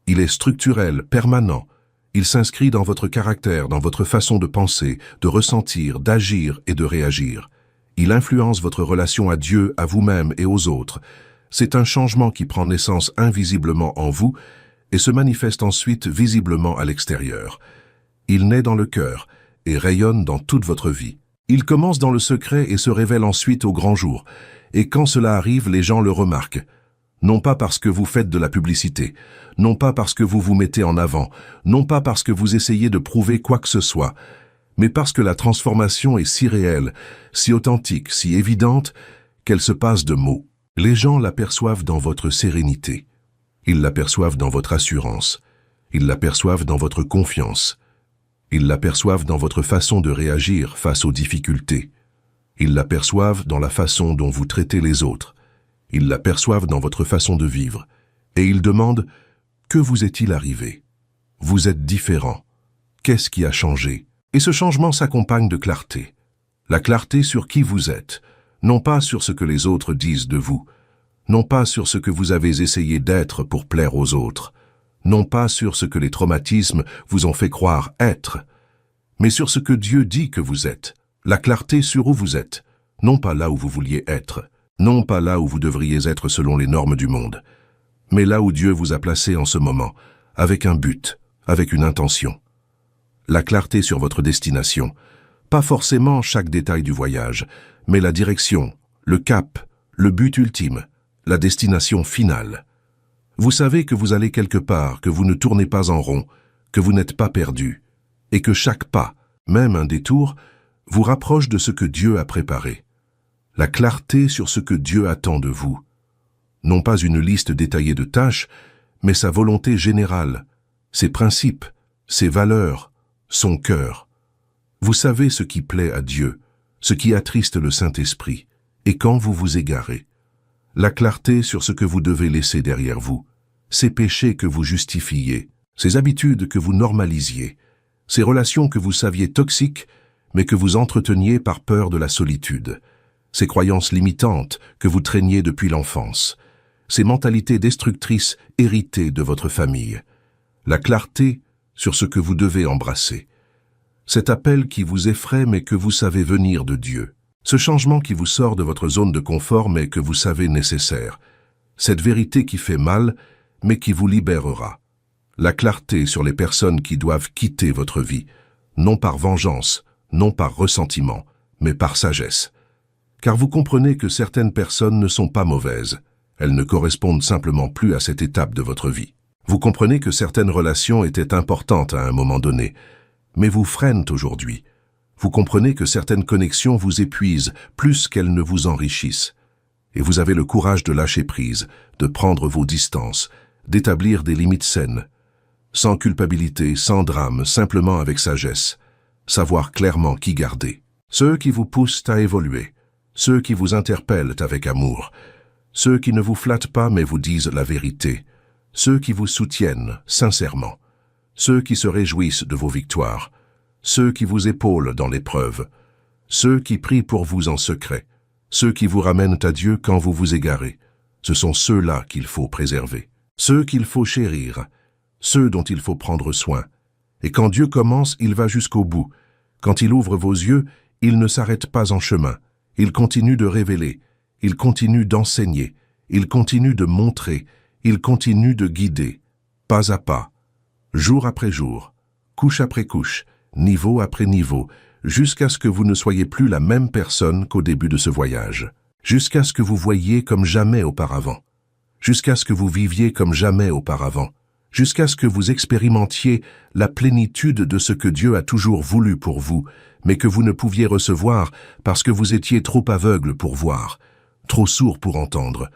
Il est structurel, permanent. Il s'inscrit dans votre caractère, dans votre façon de penser, de ressentir, d'agir et de réagir. Il influence votre relation à Dieu, à vous-même et aux autres. C'est un changement qui prend naissance invisiblement en vous et se manifeste ensuite visiblement à l'extérieur. Il naît dans le cœur et rayonne dans toute votre vie. Il commence dans le secret et se révèle ensuite au grand jour. Et quand cela arrive, les gens le remarquent. Non pas parce que vous faites de la publicité, non pas parce que vous vous mettez en avant, non pas parce que vous essayez de prouver quoi que ce soit, mais parce que la transformation est si réelle, si authentique, si évidente, qu'elle se passe de mots. Les gens l'aperçoivent dans votre sérénité. Ils l'aperçoivent dans votre assurance. Ils l'aperçoivent dans votre confiance. Ils l'aperçoivent dans votre façon de réagir face aux difficultés. Ils l'aperçoivent dans la façon dont vous traitez les autres. Ils l'aperçoivent dans votre façon de vivre. Et ils demandent « Que vous est-il arrivé ?» Vous êtes différent. Qu'est-ce qui a changé? Et ce changement s'accompagne de clarté. La clarté sur qui vous êtes, non pas sur ce que les autres disent de vous, non pas sur ce que vous avez essayé d'être pour plaire aux autres, non pas sur ce que les traumatismes vous ont fait croire être, mais sur ce que Dieu dit que vous êtes, la clarté sur où vous êtes, non pas là où vous vouliez être, non pas là où vous devriez être selon les normes du monde, mais là où Dieu vous a placé en ce moment, avec un but, avec une intention. La clarté sur votre destination, pas forcément chaque détail du voyage, mais la direction, le cap, le but ultime, la destination finale. Vous savez que vous allez quelque part, que vous ne tournez pas en rond, que vous n'êtes pas perdu, et que chaque pas, même un détour, vous rapproche de ce que Dieu a préparé. La clarté sur ce que Dieu attend de vous. Non pas une liste détaillée de tâches, mais sa volonté générale, ses principes, ses valeurs, son cœur. Vous savez ce qui plaît à Dieu, ce qui attriste le Saint-Esprit, et quand vous vous égarez. La clarté sur ce que vous devez laisser derrière vous, ces péchés que vous justifiez, ces habitudes que vous normalisiez, ces relations que vous saviez toxiques, mais que vous entreteniez par peur de la solitude, ces croyances limitantes que vous traîniez depuis l'enfance, ces mentalités destructrices héritées de votre famille. La clarté sur ce que vous devez embrasser. Cet appel qui vous effraie mais que vous savez venir de Dieu. Ce changement qui vous sort de votre zone de confort mais que vous savez nécessaire. Cette vérité qui fait mal mais qui vous libérera. La clarté sur les personnes qui doivent quitter votre vie, non par vengeance, non par ressentiment, mais par sagesse. Car vous comprenez que certaines personnes ne sont pas mauvaises. Elles ne correspondent simplement plus à cette étape de votre vie. Vous comprenez que certaines relations étaient importantes à un moment donné, mais vous freinent aujourd'hui. Vous comprenez que certaines connexions vous épuisent plus qu'elles ne vous enrichissent. Et vous avez le courage de lâcher prise, de prendre vos distances, d'établir des limites saines. Sans culpabilité, sans drame, simplement avec sagesse. Savoir clairement qui garder. Ceux qui vous poussent à évoluer. Ceux qui vous interpellent avec amour. Ceux qui ne vous flattent pas mais vous disent la vérité. Ceux qui vous soutiennent sincèrement. Ceux qui se réjouissent de vos victoires. Ceux qui vous épaulent dans l'épreuve. Ceux qui prient pour vous en secret. Ceux qui vous ramènent à Dieu quand vous vous égarez. Ce sont ceux-là qu'il faut préserver. Ceux qu'il faut chérir. Ceux dont il faut prendre soin. Et quand Dieu commence, il va jusqu'au bout. Quand il ouvre vos yeux, il ne s'arrête pas en chemin. Il continue de révéler. Il continue d'enseigner. Il continue de montrer. Il continue de guider. Pas à pas. Jour après jour. Couche après couche. Niveau après niveau. Jusqu'à ce que vous ne soyez plus la même personne qu'au début de ce voyage. Jusqu'à ce que vous voyiez comme jamais auparavant. Jusqu'à ce que vous viviez comme jamais auparavant. jusqu'à ce que vous expérimentiez la plénitude de ce que Dieu a toujours voulu pour vous, mais que vous ne pouviez recevoir parce que vous étiez trop aveugle pour voir, trop sourd pour entendre,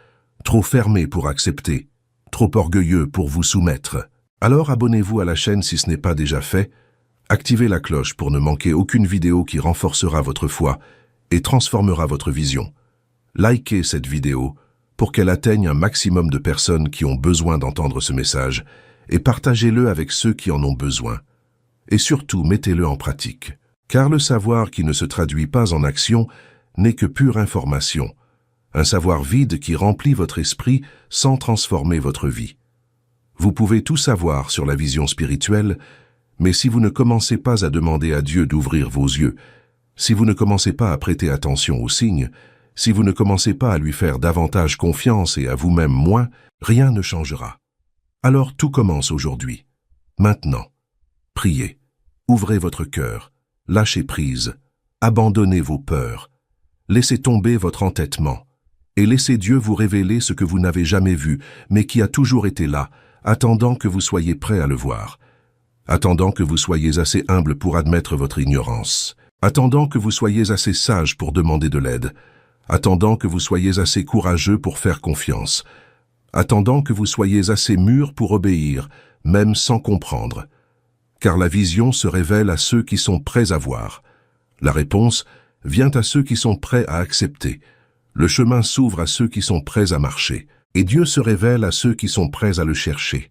trop fermé pour accepter, trop orgueilleux pour vous soumettre. Alors abonnez-vous à la chaîne si ce n'est pas déjà fait, activez la cloche pour ne manquer aucune vidéo qui renforcera votre foi et transformera votre vision. Likez cette vidéo pour qu'elle atteigne un maximum de personnes qui ont besoin d'entendre ce message et partagez-le avec ceux qui en ont besoin. Et surtout, mettez-le en pratique. Car le savoir qui ne se traduit pas en action n'est que pure information, un savoir vide qui remplit votre esprit sans transformer votre vie. Vous pouvez tout savoir sur la vision spirituelle, mais si vous ne commencez pas à demander à Dieu d'ouvrir vos yeux, si vous ne commencez pas à prêter attention aux signes, si vous ne commencez pas à lui faire davantage confiance et à vous-même moins, rien ne changera. Alors tout commence aujourd'hui. Maintenant, priez, ouvrez votre cœur, lâchez prise, abandonnez vos peurs, laissez tomber votre entêtement et laissez Dieu vous révéler ce que vous n'avez jamais vu, mais qui a toujours été là, attendant que vous soyez prêt à le voir, attendant que vous soyez assez humble pour admettre votre ignorance, attendant que vous soyez assez sage pour demander de l'aide, attendant que vous soyez assez courageux pour faire confiance, attendant que vous soyez assez mûr pour obéir, même sans comprendre. Car la vision se révèle à ceux qui sont prêts à voir. La réponse vient à ceux qui sont prêts à accepter. Le chemin s'ouvre à ceux qui sont prêts à marcher. Et Dieu se révèle à ceux qui sont prêts à le chercher.